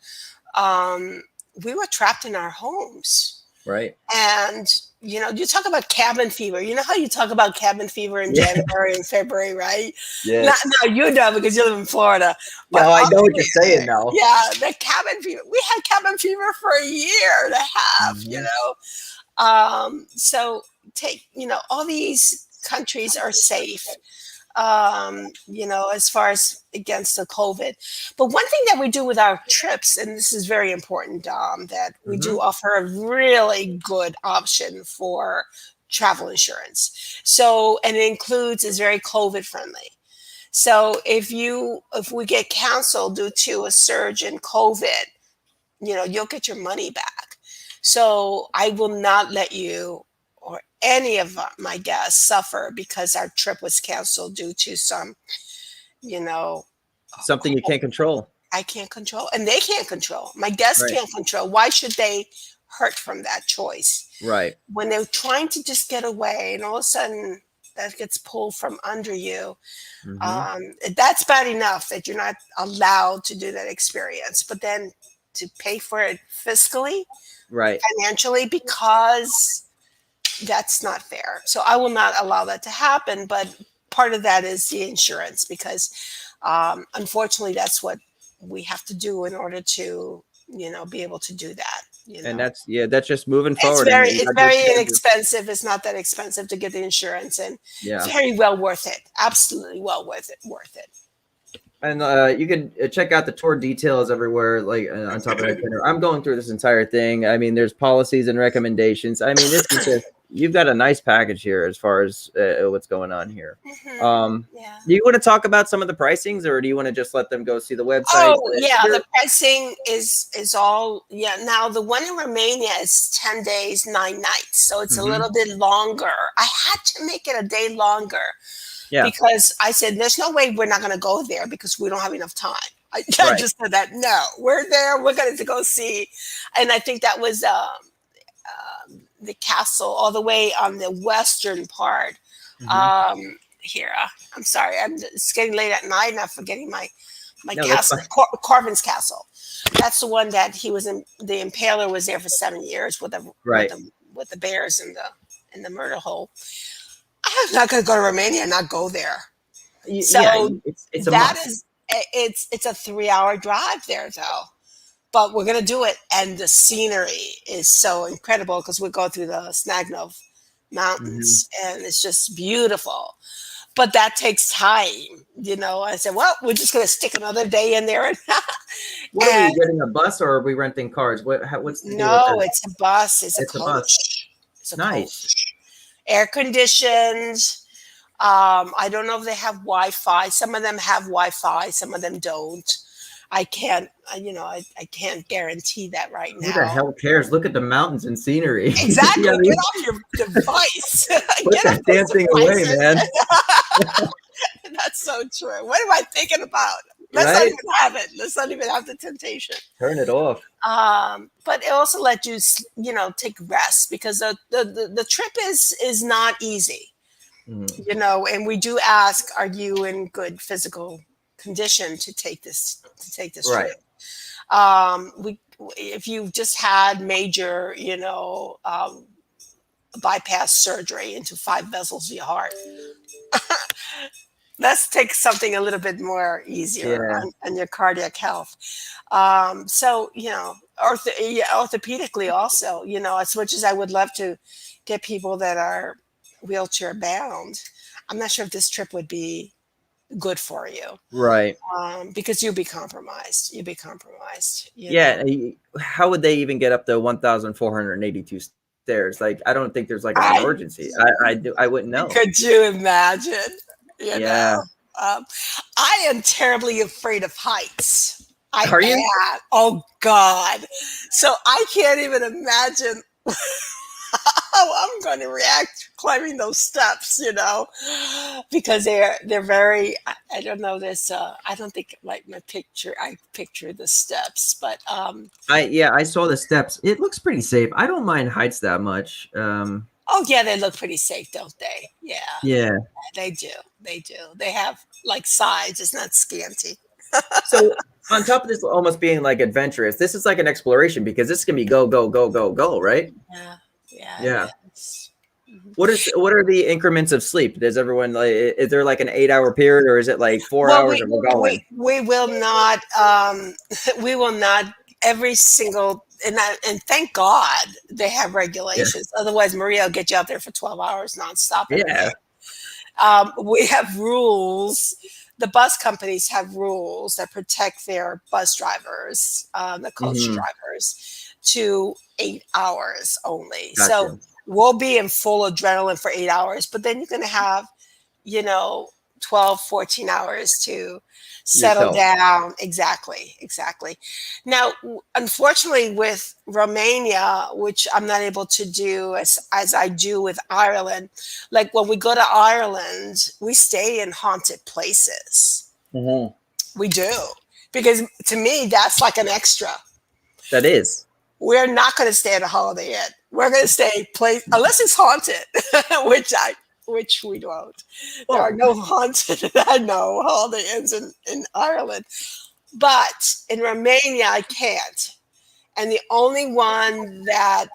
um, we were trapped in our homes. Right. And you talk about cabin fever. You know how you talk about cabin fever in Yeah. January and February, right? Not Yes. now, you know, because you live in Florida. But No, I I'll know tell what you're you, saying now. yeah, the cabin fever. We had cabin fever for a year and a half. Mhm. So take all these countries are safe, as far as against the COVID. But one thing that we do with our trips, and this is very important, that we do Mhm. offer a really good option for travel insurance. So, and it includes, is very COVID friendly. So if we get canceled due to a surge in COVID, you'll get your money back. So I will not let you or any of my guests suffer because our trip was canceled due to some, you know, Something you can't control. I can't control and they can't control. My guests Right. can't control. Why should they hurt from that choice? Right. When they're trying to just get away and all of a sudden that gets pulled from under you, Hmm. that's bad enough that you're not allowed to do that experience. But then to pay for it fiscally, Right. financially, because that's not fair. So I will not allow that to happen. But part of that is the insurance, because unfortunately, that's what we have to do in order to, be able to do that. And that's just moving It's forward. very, And it's very inexpensive. It's not that expensive to get the insurance, and very well worth it. Absolutely well worth it. And you can check out the tour details everywhere, like on top of that. I'm going through this entire thing. I mean, there's policies and recommendations. I mean, this is just, you've got a nice package here as far as what's going on here. Do you want to talk about some of the pricings, or do you want to just let them go see the website? Oh, yeah, the pricing is all, now the one in Romania is 10 days, 9 nights, so it's a little bit longer. I had to make it a day longer. Yeah. Because I said, there's no way we're not going to go there because we don't have enough time. I just said that. No, we're there. We're going to go see. And I think that was the castle all the way on the western part. Here, I'm sorry. It's getting late at night and I'm forgetting my castle, Corvin's castle. That's the one that he was in. The Impaler was there for 7 years with the bears in the murder hole. I'm not going to go to Romania and not go there. So it's it's a 3-hour drive there, though. But we're going to do it, and the scenery is so incredible because we go through the Snagnov Mountains, and it's just beautiful. But that takes time, I said, well, we're just going to stick another day in there. What are we getting, a bus, or are we renting cars? What's the deal with that? It's a bus. It's a coach. It's a coach. Air conditioned. I don't know if they have Wi-Fi. Some of them have Wi-Fi. Some of them don't. I can't, I can't guarantee that right now. Who the hell cares? Look at the mountains and scenery. Exactly. Get off your device. Put that damn thing away, man. That's so true. What am I thinking about? Let's not even have it. Let's not even have the temptation. Turn it off. But it also lets you, take rest, because the trip is not easy, and we do ask, are you in good physical condition to take this trip? If you've just had major, bypass surgery into 5 vessels of your heart, let's take something a little bit more easier on your cardiac health. So, orthopedically also, as much as I would love to get people that are wheelchair bound, I'm not sure if this trip would be good for you. Right. Because you'd be compromised. How would they even get up to 1,482 stairs? Like, I don't think there's like an emergency. I wouldn't know. Could you imagine? I am terribly afraid of heights. Are you? Oh God! So I can't even imagine how I'm going to react climbing those steps. Because they're very. I don't know this. I don't think like my picture. I picture the steps, but I saw the steps. It looks pretty safe. I don't mind heights that much. Oh yeah, they look pretty safe, don't they? Yeah, they do. They have like sides. It's not scanty. So on top of this almost being like adventurous, this is like an exploration, because this can be go, right? Yeah. What are the increments of sleep? Does everyone is there like an 8-hour period, or is it like 4 hours of going? We will not. We will not. Every single and thank God they have regulations. Otherwise, Maria will get you out there for 12 hours nonstop. We have rules. The bus companies have rules that protect their bus drivers, the coach drivers, to 8 hours only. Gotcha. So we'll be in full adrenaline for 8 hours, but then you're going to have, 12, 14 hours to settle down. Exactly. Now, unfortunately, with Romania, which I'm not able to do as I do with Ireland, like when we go to Ireland, we stay in haunted places. We do. Because to me, that's like an extra. That is. We're not going to stay at a Holiday Inn. We're going to stay unless it's haunted, which we don't. There are no haunted, Holiday Inns in Ireland. But in Romania, I can't. And the only one that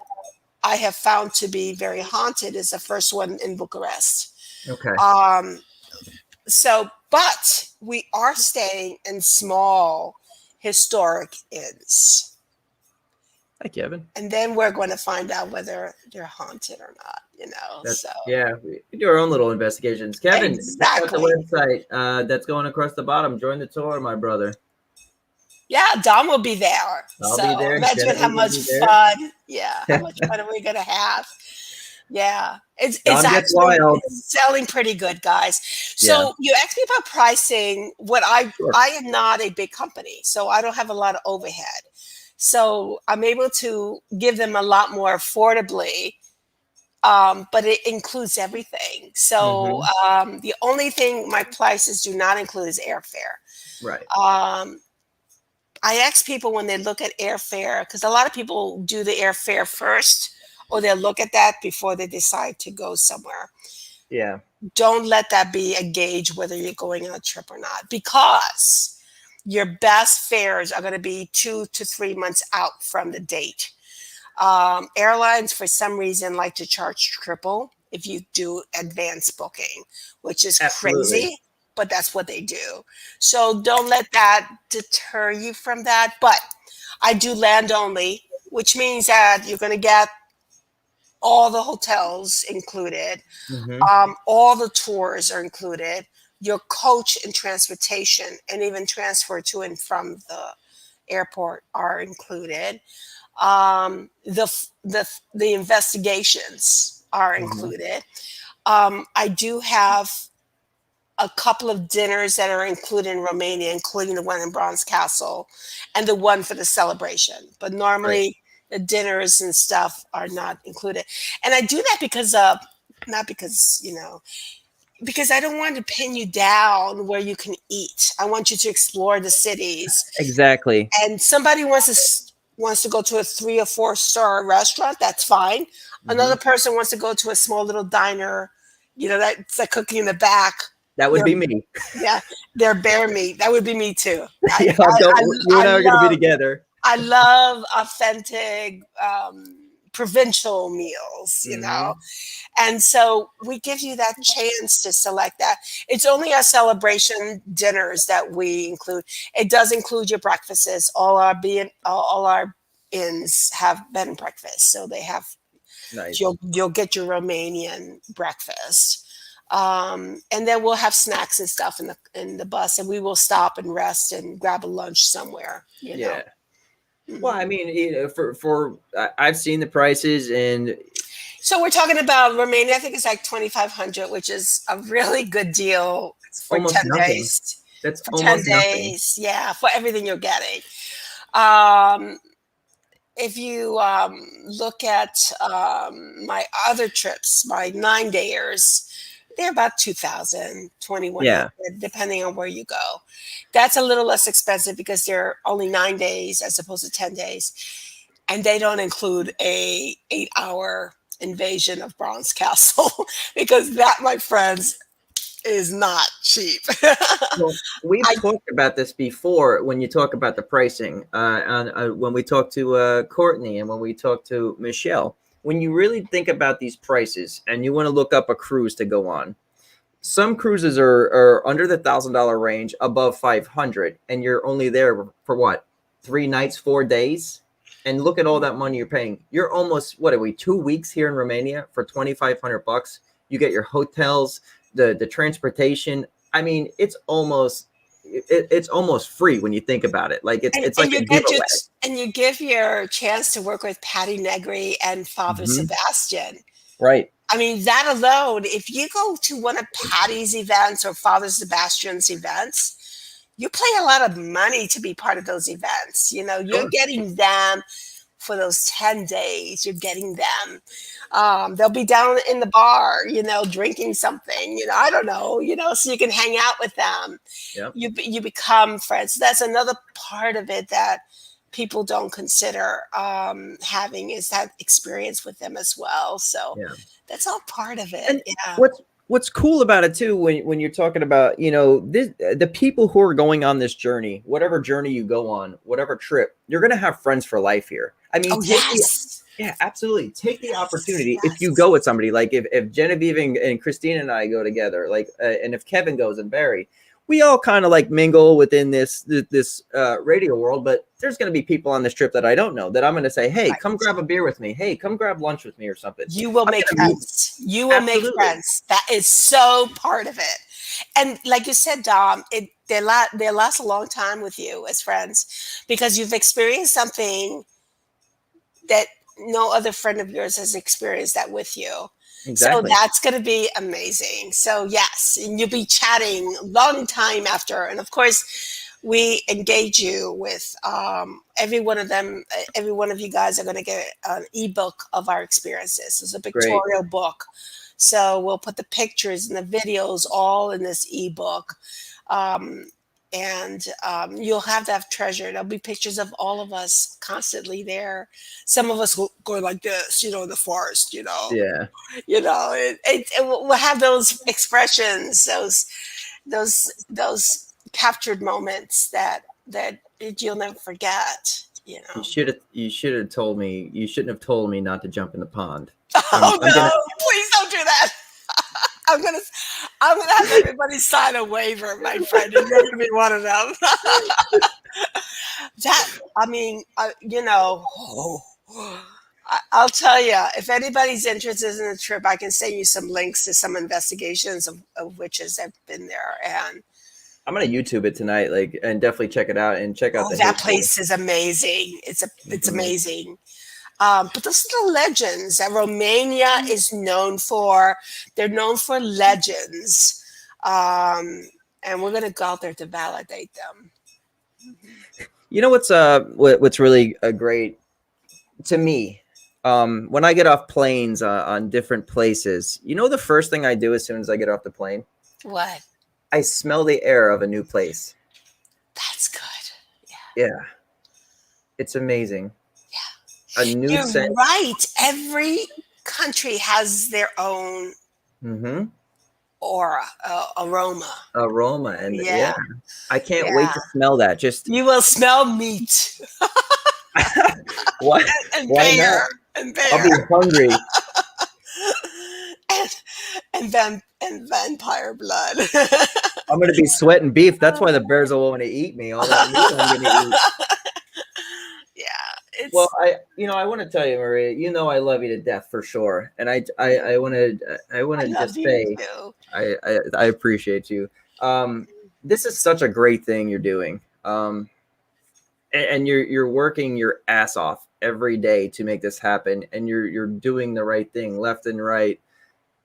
I have found to be very haunted is the first one in Bucharest. Okay. But we are staying in small historic inns. Hi, Kevin. And then we're going to find out whether they're haunted or not, so. Yeah, we do our own little investigations. Kevin, check out the Exactly. website that's going across the bottom. Join the tour, my brother. Yeah, Dom will be there. I'll So be there. imagine how Genevieve will much be there. fun. Yeah, how much fun are we going to have? Yeah, it's Dom gets actually wild. selling pretty good, guys. Yeah, So you asked me about pricing. What sure. I am not a big company, so I don't have a lot of overhead. So I'm able to give them a lot more affordably, but it includes everything. So the only thing my prices do not include is airfare. Right. I ask people when they look at airfare, because a lot of people do the airfare first, or they'll look at that before they decide to go somewhere. Yeah. Don't let that be a gauge whether you're going on a trip or not, because your best fares are going to be 2 to 3 months out from the date. Airlines, for some reason, like to charge triple if you do advance booking, which is Absolutely. crazy, but that's what they do. So don't let that deter you from that. But I do land only, which means that you're going to get all the hotels included. All the tours are included. Your coach and transportation, and even transfer to and from the airport, are included. The investigations are included. I do have a couple of dinners that are included in Romania, including the one in Bronze Castle and the one for the celebration. But Right. normally the dinners and stuff are not included. And I do that because of, not because, because I don't want to pin you down where you can eat. I want you to explore the cities. Exactly. And somebody wants to go to a 3 or 4 star restaurant, that's fine. Another person wants to go to a small little diner, that's like cooking in the back. That would be me. Yeah, they're bear meat. That would be me too. Yeah, you and I are going to be together. I love authentic provincial meals, and so we give you that chance to select that. It's only our celebration dinners that we include. It does include your breakfasts. All our inns have bed and breakfast, so they have. Nice. You'll get your Romanian breakfast. And then we'll have snacks and stuff in the bus, and we will stop and rest and grab a lunch somewhere. Yeah. Well, I mean, I've seen the prices, and so we're talking about Romania. I think it's like 2,500, which is a really good deal for almost 10 nothing. days. That's for almost 10 nothing. days, yeah, for everything you're getting. If you look at my other trips, my 9-dayers, they're about 2,000, 2,100, depending on where you go. That's a little less expensive because they're only 9 days as opposed to 10 days. And they don't include a 8-hour invasion of Bronze Castle because that, my friends, is not cheap. Well, we've talked about this before when you talk about the pricing, when we talk to Courtney and when we talk to Michelle. When you really think about these prices and you want to look up a cruise to go on, some cruises are under the $1,000 range, above 500, and you're only there for what, 3 nights, 4 days, and look at all that money you're paying. You're almost, what are we, 2 weeks here in Romania for $2,500. You get your hotels, the transportation. I mean, it's almost free when you think about it. Like it's like a giveaway. And you give your chance to work with Patty Negri and Father Sebastian. Right. I mean, that alone, if you go to one of Patty's events or Father Sebastian's events, you pay a lot of money to be part of those events. You're getting them for those 10 days. You're getting them. They'll be down in the bar, drinking something, I don't know, so you can hang out with them. Yep. You become friends. That's another part of it that people don't consider having, is that experience with them as well. So that's all part of it. And what's cool about it too, when you're talking about, the people who are going on this journey, whatever journey you go on, whatever trip, you're going to have friends for life here. I mean, absolutely. Take the opportunity. If you go with somebody, like if Genevieve and Christine and I go together, like, and if Kevin goes and Barry, we all kind of like mingle within this radio world, but there's going to be people on this trip that I don't know that I'm going to say, hey, come grab a beer with me. Hey, come grab lunch with me or something. You will I'm make gonna meet- friends. You will make Absolutely. friends. That is so part of it. And like you said, Dom, they last a long time with you as friends because you've experienced something that no other friend of yours has experienced that with you. So Exactly. that's going to be amazing. So yes, and you'll be chatting long time after. And of course, we engage you with every one of them. Every one of you guys are going to get an ebook of our experiences. It's a Great. pictorial book. So we'll put the pictures and the videos all in this ebook. Um, and you'll have that treasure. There'll be pictures of all of us constantly there. Some of us will go like this, in the forest, Yeah. we'll have those expressions, those captured moments that you'll never forget. You should have told me. You shouldn't have told me not to jump in the pond. Oh I'm gonna. no! Please don't do that. I'm gonna have everybody sign a waiver, my friend, and you're gonna be one of them. I'll tell you, if anybody's interested in the trip, I can send you some links to some investigations of witches that have been there. And I'm gonna YouTube it tonight, and definitely check it out and check out the that history. place is amazing. It's Mhm. amazing. But those are the legends that Romania is known for. They're known for legends. And we're gonna go out there to validate them. You know what's really great to me, when I get off planes on different places, the first thing I do as soon as I get off the plane, What? I smell the air of a new place. That's good. Yeah, it's amazing. Yeah. A new You're scent. right. Every country has their own Mm-hmm. aura, aroma. Aroma, and Yeah. I can't wait Yeah. to smell that. Just You will smell meat why? and Why not? bear and I'll be bear hungry. and vampire blood. I'm gonna be sweating beef. That's why the bears will want to eat me. All that meat I'm gonna eat. Yeah, Well, it's. I want to tell you, Maria. I love you to death for sure, and I want I to love just you say too. I appreciate you. This is such a great thing you're doing, and you're working your ass off every day to make this happen, and you're doing the right thing, left and right,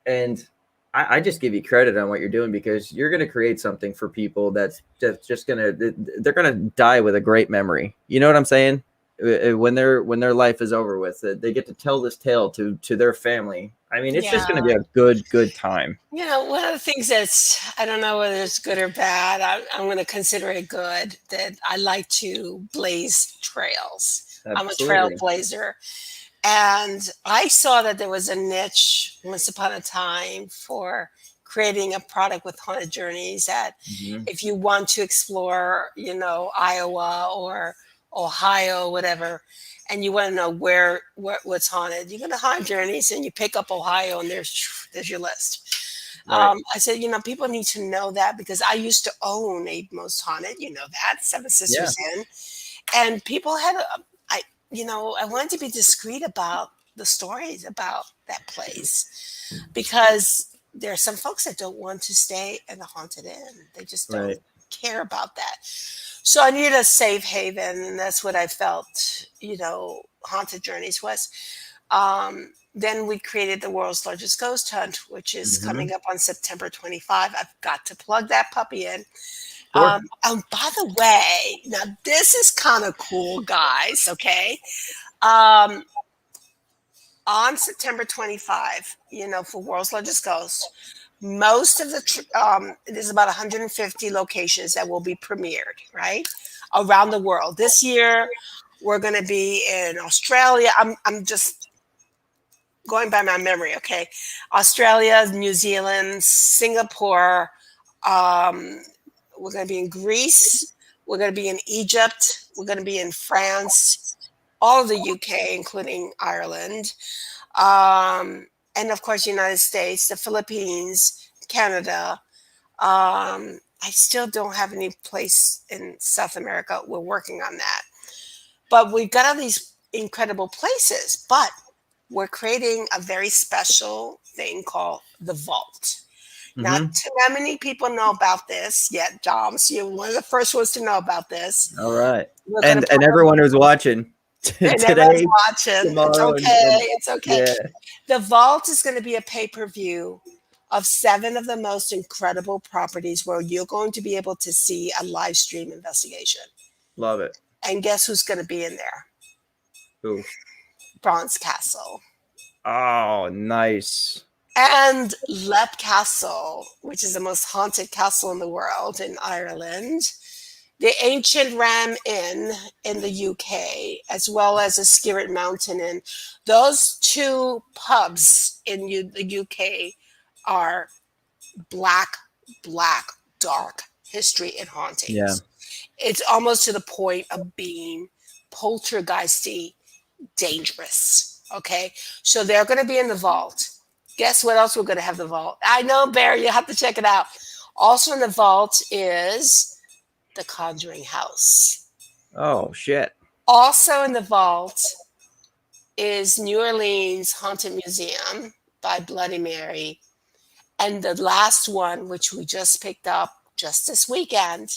and I just give you credit on what you're doing because you're going to create something for people just they're gonna die with a great memory. You know what I'm saying? When their life is over with, they get to tell this tale to their family. I mean, it's just Yeah. going to be a good time. One of the things that's, I don't know whether it's good or bad, I'm going to consider it good, that I like to blaze trails. I'm a Absolutely. trailblazer. And I saw that there was a niche once upon a time for creating a product with haunted journeys that Mhm. if you want to explore, Iowa or Ohio, whatever, and you want to know what's haunted, you go to Haunted Journeys and you pick up Ohio and there's your list. Right. I said, people need to know that because I used to own a Most Haunted, that Seven Yeah. Sisters Inn, and people had I wanted to be discreet about the stories about that place because there are some folks that don't want to stay in the haunted inn. They just Right. don't care about that. So I needed a safe haven, and that's what I felt, Haunted Journeys was. Then we created the world's largest ghost hunt, which is Mhm. coming up on September 25. I've got to plug that puppy in. Sure. By the way, now this is kind of cool, guys. Okay. Um, on September 25, for World's Largest Ghost, most of there's about 150 locations that will be premiered, right? Around the world. This year, we're going to be in Australia. I'm just going by my memory, okay? Australia, New Zealand, Singapore. Um, we're going to be in Greece. We're going to be in Egypt. We're going to be in France, all of the UK, including Ireland, and of course, United States, the Philippines, Canada, I still don't have any place in South America. We're working on that. But we've got all these incredible places, but we're creating a very special thing called the vault. Not Mm-hmm. too many people know about this yet, Dom. So you're one of the first ones to know about this. All right. We're going to And put everyone who's watching and everyone's today, watching. It's tomorrow, okay. and It's okay. yeah, The vault is going to be a pay-per-view of 7 of the most incredible properties where you're going to be able to see a live stream investigation. love it. And guess who's going to be in there? Ooh. Bronze Castle. Oh, nice. And Lep Castle, which is the most haunted castle in the world in Ireland. The Ancient Ram Inn in the UK, as well as the Skirret Mountain Inn. Those 2 pubs in the UK are black, dark history and hauntings. Yeah. It's almost to the point of being poltergeisty, dangerous. Okay, so they're going to be in the vault. Guess what else we're going to have the vault? I know, Barry, you have to check it out. Also in the vault is the Conjuring House. Oh shit. Also in the vault is New Orleans Haunted Museum by Bloody Mary. And the last one, which we just picked up just this weekend,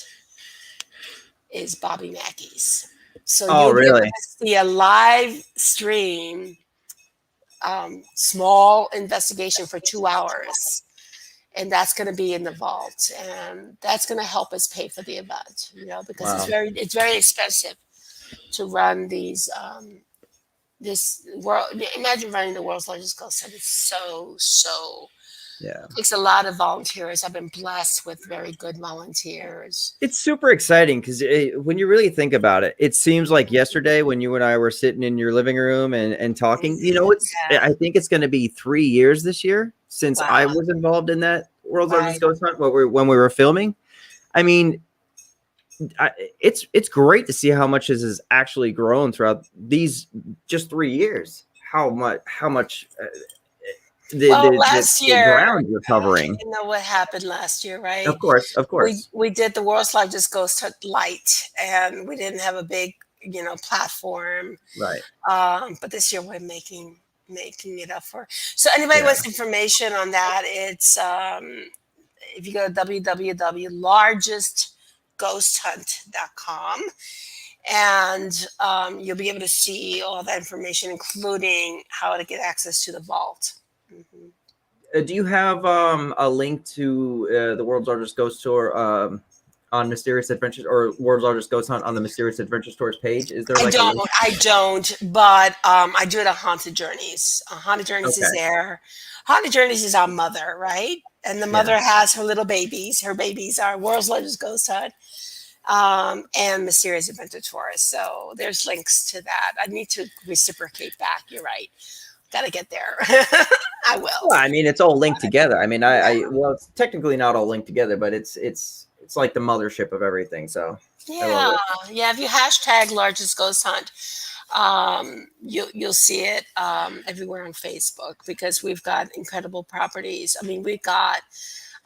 is Bobby Mackey's. So Oh, you'll be able really? to see a live stream, small investigation for 2 hours. And that's going to be in the vault. And that's going to help us pay for the event, because Wow. it's very expensive to run these, this world. Imagine running the world's largest ghost hunt. It's so Yeah. It takes a lot of volunteers. I've been blessed with very good volunteers. It's super exciting because when you really think about it, it seems like yesterday when you and I were sitting in your living room and talking. Yeah. I think it's going to be 3 years this year since I Wow. was involved in that World's Right. Largest Ghost Hunt when we were filming. I mean, it's great to see how much this has actually grown throughout these just 3 years. How much Last the year, ground you're covering. you know what happened last year, right? Of course. We did the world's largest ghost hunt light, and we didn't have a big, platform. Right. But this year we're making it up for. So anybody wants information on that, it's if you go to www.largestghosthunt.com, and you'll be able to see all that information, including how to get access to the vault. Mm-hmm. Do you have a link to the World's Largest Ghost Tour on Mysterious Adventures or World's Largest Ghost Hunt on the Mysterious Adventures Tours page? Is there like a link? I don't, but I do it on Haunted Journeys. Haunted Journeys is there. Haunted Journeys is our mother, right? And the mother has her little babies. Her babies are World's Largest Ghost Hunt and Mysterious Adventure Tours. So there's links to that. I need to reciprocate back. You're right. Got to get there. I will. Well, I mean, it's all linked together. I mean, well, it's technically not all linked together, but it's like the mothership of everything. So yeah. If you hashtag Largest Ghost Hunt, you'll see it everywhere on Facebook, because we've got incredible properties. I mean, we've got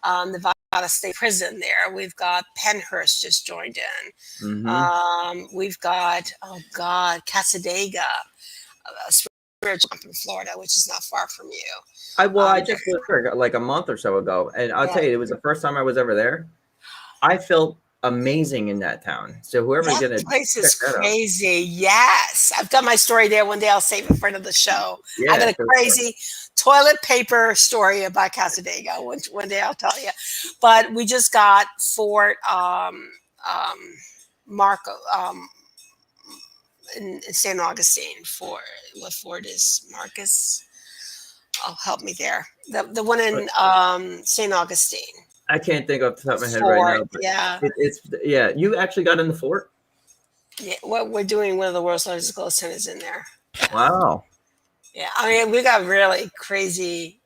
Nevada State Prison there. We've got Pennhurst just joined in. Mm-hmm. We've got Casadega, in Florida, which is not far from you. I just was there like a month or so ago, and I'll tell you, it was the first time I was ever there. I felt amazing in that town. So whoever's gonna place is crazy. Yes, I've got my story there. One day I'll save it for another show. I got a crazy toilet paper story about Casadega. One day I'll tell you. But we just got Fort Marco in St. Augustine. What fort is Marcus? Oh, help me there. The one in St. Augustine. I can't think off the top of my head right now. It's you actually got in the fort? Yeah, what we're doing, one of the world's largest ghost hunters in there. Wow. Yeah, I mean, we got really crazy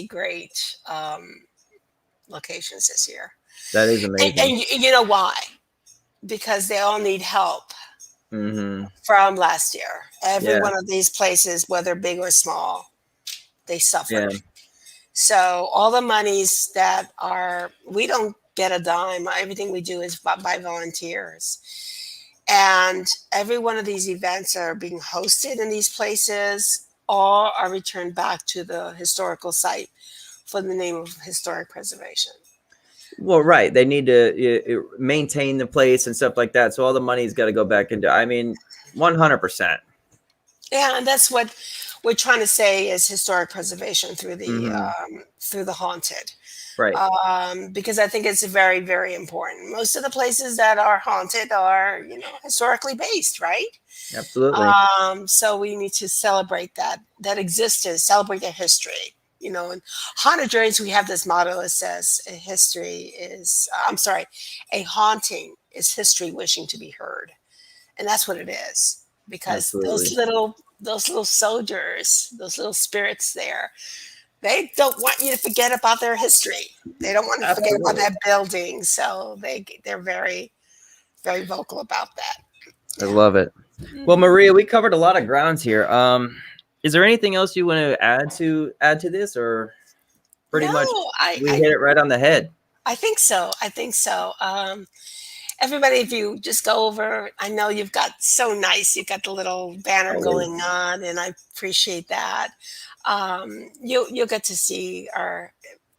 great locations this year. That is amazing. And you know why? Because they all need help from last year. Every one of these places, whether big or small, they suffered. Yeah. So all the monies that we don't get a dime. Everything we do is by volunteers. And every one of these events are being hosted in these places or are returned back to the historical site for the name of historic preservation. Well, right. They need to maintain the place and stuff like that. So all the money's got to go back into, I mean, 100%. Yeah, and that's what we're trying to say is historic preservation Hmm. through the haunted. Right. Because I think it's very, very important. Most of the places that are haunted are, historically based, right? Absolutely. So we need to celebrate that existence, celebrate their history. In haunted journeys, we have this motto that says, a haunting is history wishing to be heard," and that's what it is. Because those Absolutely. little soldiers, those little spirits there, they don't want you to forget about their history. They don't want to forget about Absolutely. that building. So they're very, very vocal about that. I Yeah. love it. Well, Mhm. Maria, we covered a lot of grounds here. Is there anything else you want to add to this, or pretty No, much I, we I hit it right on the head? I think so. I think so. Everybody, if you just go over, I know you've got so nice. You've got the little banner Always. going on, and I appreciate that. You'll get to see our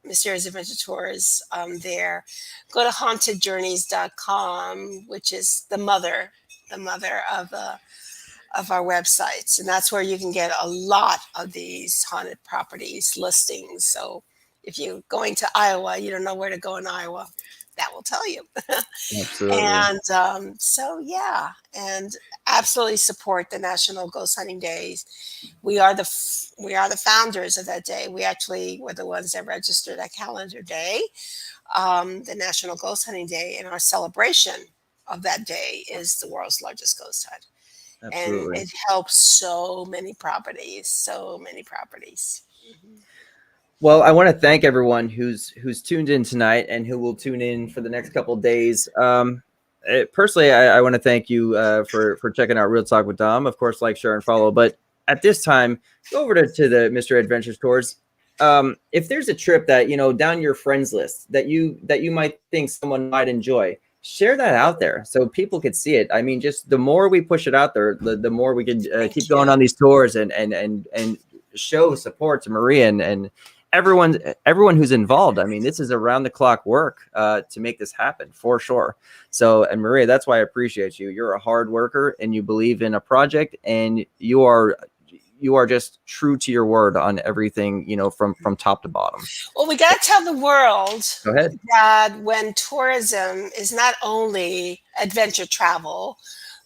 Mysterious Adventure Tours there. Go to hauntedjourneys.com, which is the mother of our websites, and that's where you can get a lot of these haunted properties listings. So if you're going to Iowa, you don't know where to go in Iowa, that will tell you. Absolutely. And so yeah, and absolutely support the National Ghost Hunting Days. We are the founders of that day. We actually were the ones that registered that calendar day, the National Ghost Hunting Day, and our celebration of that day is the world's largest ghost hunt, and Absolutely. it helps so many properties, so many properties. Mhm. Well, I want to thank everyone who's tuned in tonight and who will tune in for the next couple of days. Personally, I want to thank you for checking out Real Talk with Dom. Of course, like, share, and follow. But at this time, go over to the Mr. Adventures Tours. If there's a trip that down your friends list that you might think someone might enjoy, share that out there so people could see it. I mean, just the more we push it out there, the more we can keep Thank going you. on these tours and show support to Maria and everyone who's involved. I mean, this is around the clock work to make this happen for sure. So, and Maria, that's why I appreciate you. You're a hard worker and you believe in a project, and you are just true to your word on everything, from top to bottom. Well, we got to tell the world Go ahead. that when tourism is not only adventure travel,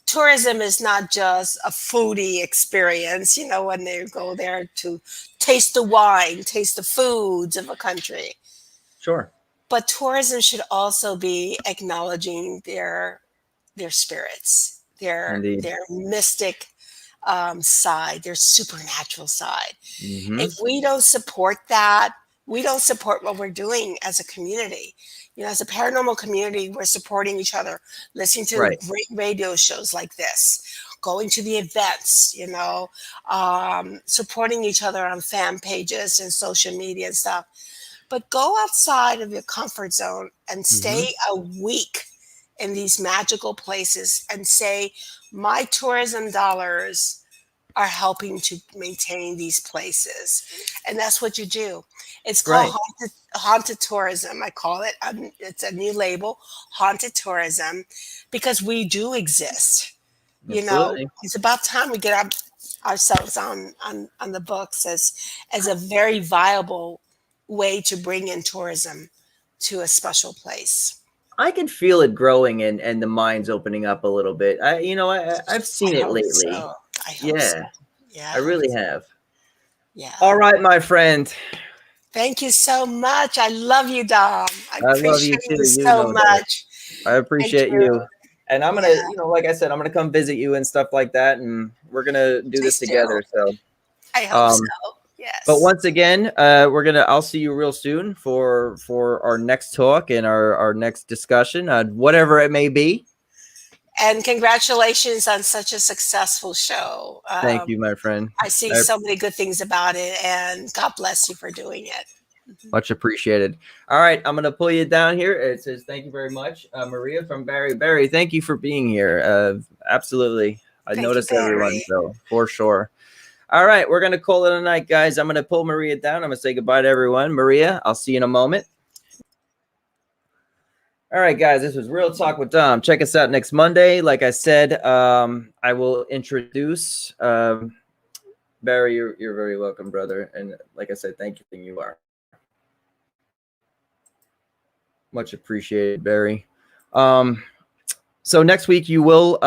tourism is not just a foodie experience, when they go there to taste the wine, taste the foods of a country. Sure. But tourism should also be acknowledging their spirits, Indeed. their mystic side, their supernatural side. If Hmm. we don't support that, we don't support what we're doing as a community. As a paranormal community, we're supporting each other, listening to Right. great radio shows like this, going to the events, supporting each other on fan pages and social media and stuff. But go outside of your comfort zone and Hmm. stay a week in these magical places and say, my tourism dollars are helping to maintain these places. And that's what you do. It's called Right. haunted tourism. I call it, it's a new label, haunted tourism, because we do exist. Absolutely. It's about time we get ourselves on the books as a very viable way to bring in tourism to a special place. I can feel it growing and the mind's opening up a little bit. I've seen I it hope lately. so. I hope so. Yeah, Yeah, I I hope really so. have. Yeah. All right, my friend. Thank you so much. I love you, Dom. I I love you appreciate too. you You so know that. much. I Thank appreciate you. you. And I'm gonna, Yeah. like I said, I'm gonna come visit you and stuff like that, and we're gonna do this Please do. together. So, I hope so. um, but Yes. once again, I'll see you real soon for our next talk and our next discussion, whatever it may be. And congratulations on such a successful show. Thank you, my friend. I see I, so many good things about it, and God bless you for doing it. Much appreciated. All right, I'm going to pull you down here. It says, thank you very much, Maria from Barry. Barry, thank you for being here. Absolutely. I noticed everyone, so for sure. All right, we're going to call it a night, guys. I'm going to pull Maria down. I'm going to say goodbye to everyone. Maria, I'll see you in a moment. All right, guys, this was Real Talk with Dom. Check us out next Monday. Like I said, I will introduce Barry. You're very welcome, brother. And like I said, thank you. You are much appreciated, Barry. So next week you will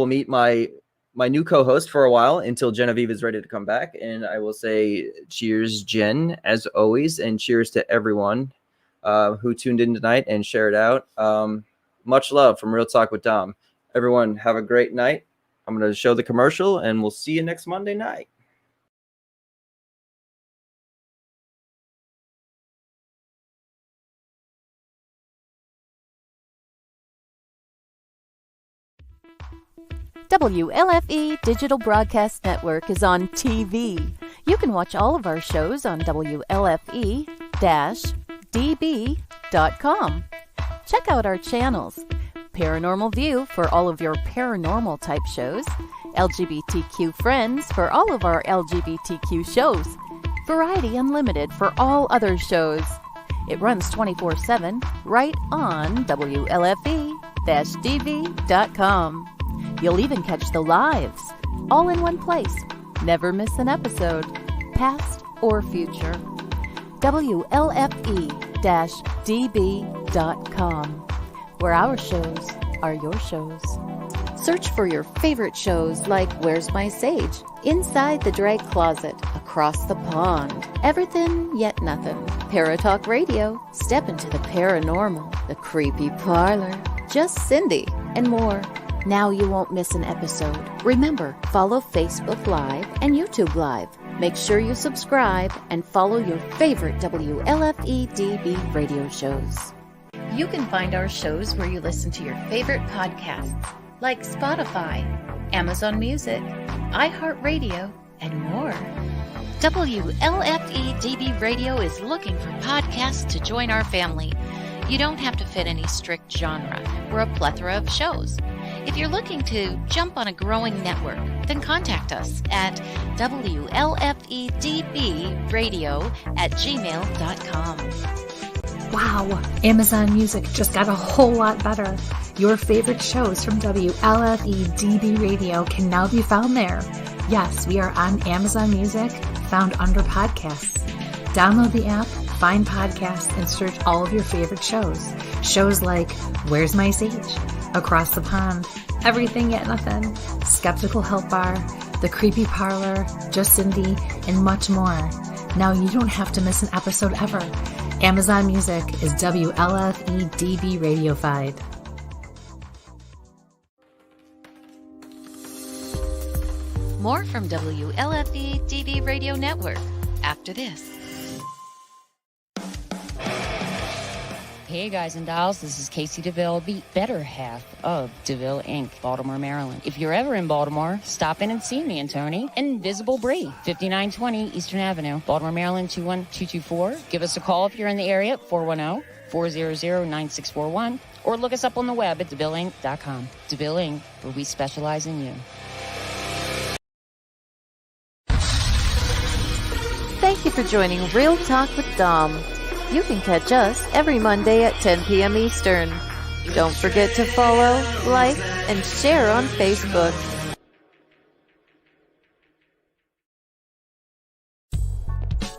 meet my new co-host for a while until Genevieve is ready to come back. And I will say cheers, Jen, as always, and cheers to everyone who tuned in tonight and shared out. Much love from Real Talk with Dom. Everyone have a great night. I'm going to show the commercial and we'll see you next Monday night. WLFE Digital Broadcast Network is on TV. You can watch all of our shows on WLFE-DB.com. Check out our channels. Paranormal View for all of your paranormal type shows. LGBTQ Friends for all of our LGBTQ shows. Variety Unlimited for all other shows. It runs 24/7 right on WLFE-DB.com. You'll even catch the lives, all in one place. Never miss an episode, past or future. WLFE-DB.com, where our shows are your shows. Search for your favorite shows like Where's My Sage, Inside the Drag Closet, Across the Pond, Everything Yet Nothing, Paratalk Radio, Step into the Paranormal, The Creepy Parlor, Just Cindy, and more. Now you won't miss an episode. Remember, follow Facebook Live and YouTube Live. Make sure you subscribe and follow your favorite WLFE-DB radio shows. You can find our shows where you listen to your favorite podcasts, like Spotify, Amazon Music, iHeartRadio, and more. WLFE-DB Radio is looking for podcasts to join our family. You don't have to fit any strict genre. We're a plethora of shows. If you're looking to jump on a growing network, then contact us at WLFEDBradio@gmail.com. Wow, Amazon Music just got a whole lot better. Your favorite shows from WLFE-DB Radio can now be found there. Yes, we are on Amazon Music, found under podcasts. Download the app, find podcasts, and search all of your favorite shows. Shows like Where's My Sage? Across the Pond, Everything Yet Nothing, Skeptical Help Bar, The Creepy Parlor, Just Cindy, and much more. Now you don't have to miss an episode ever. Amazon Music is WLFE-DB radiofied. More from WLFE-DB Radio Network after this. Hey guys and dolls, this is Casey DeVille, the better half of DeVille Inc., Baltimore, Maryland. If you're ever in Baltimore, stop in and see me and Tony. Invisible Bree, 5920 Eastern Avenue, Baltimore, Maryland, 21224. Give us a call if you're in the area at 410-400-9641, or look us up on the web at DeVilleInc.com. DeVille Inc., where we specialize in you. Thank you for joining Real Talk with Dom. You can catch us every Monday at 10 p.m. Eastern. Don't forget to follow, like, and share on Facebook.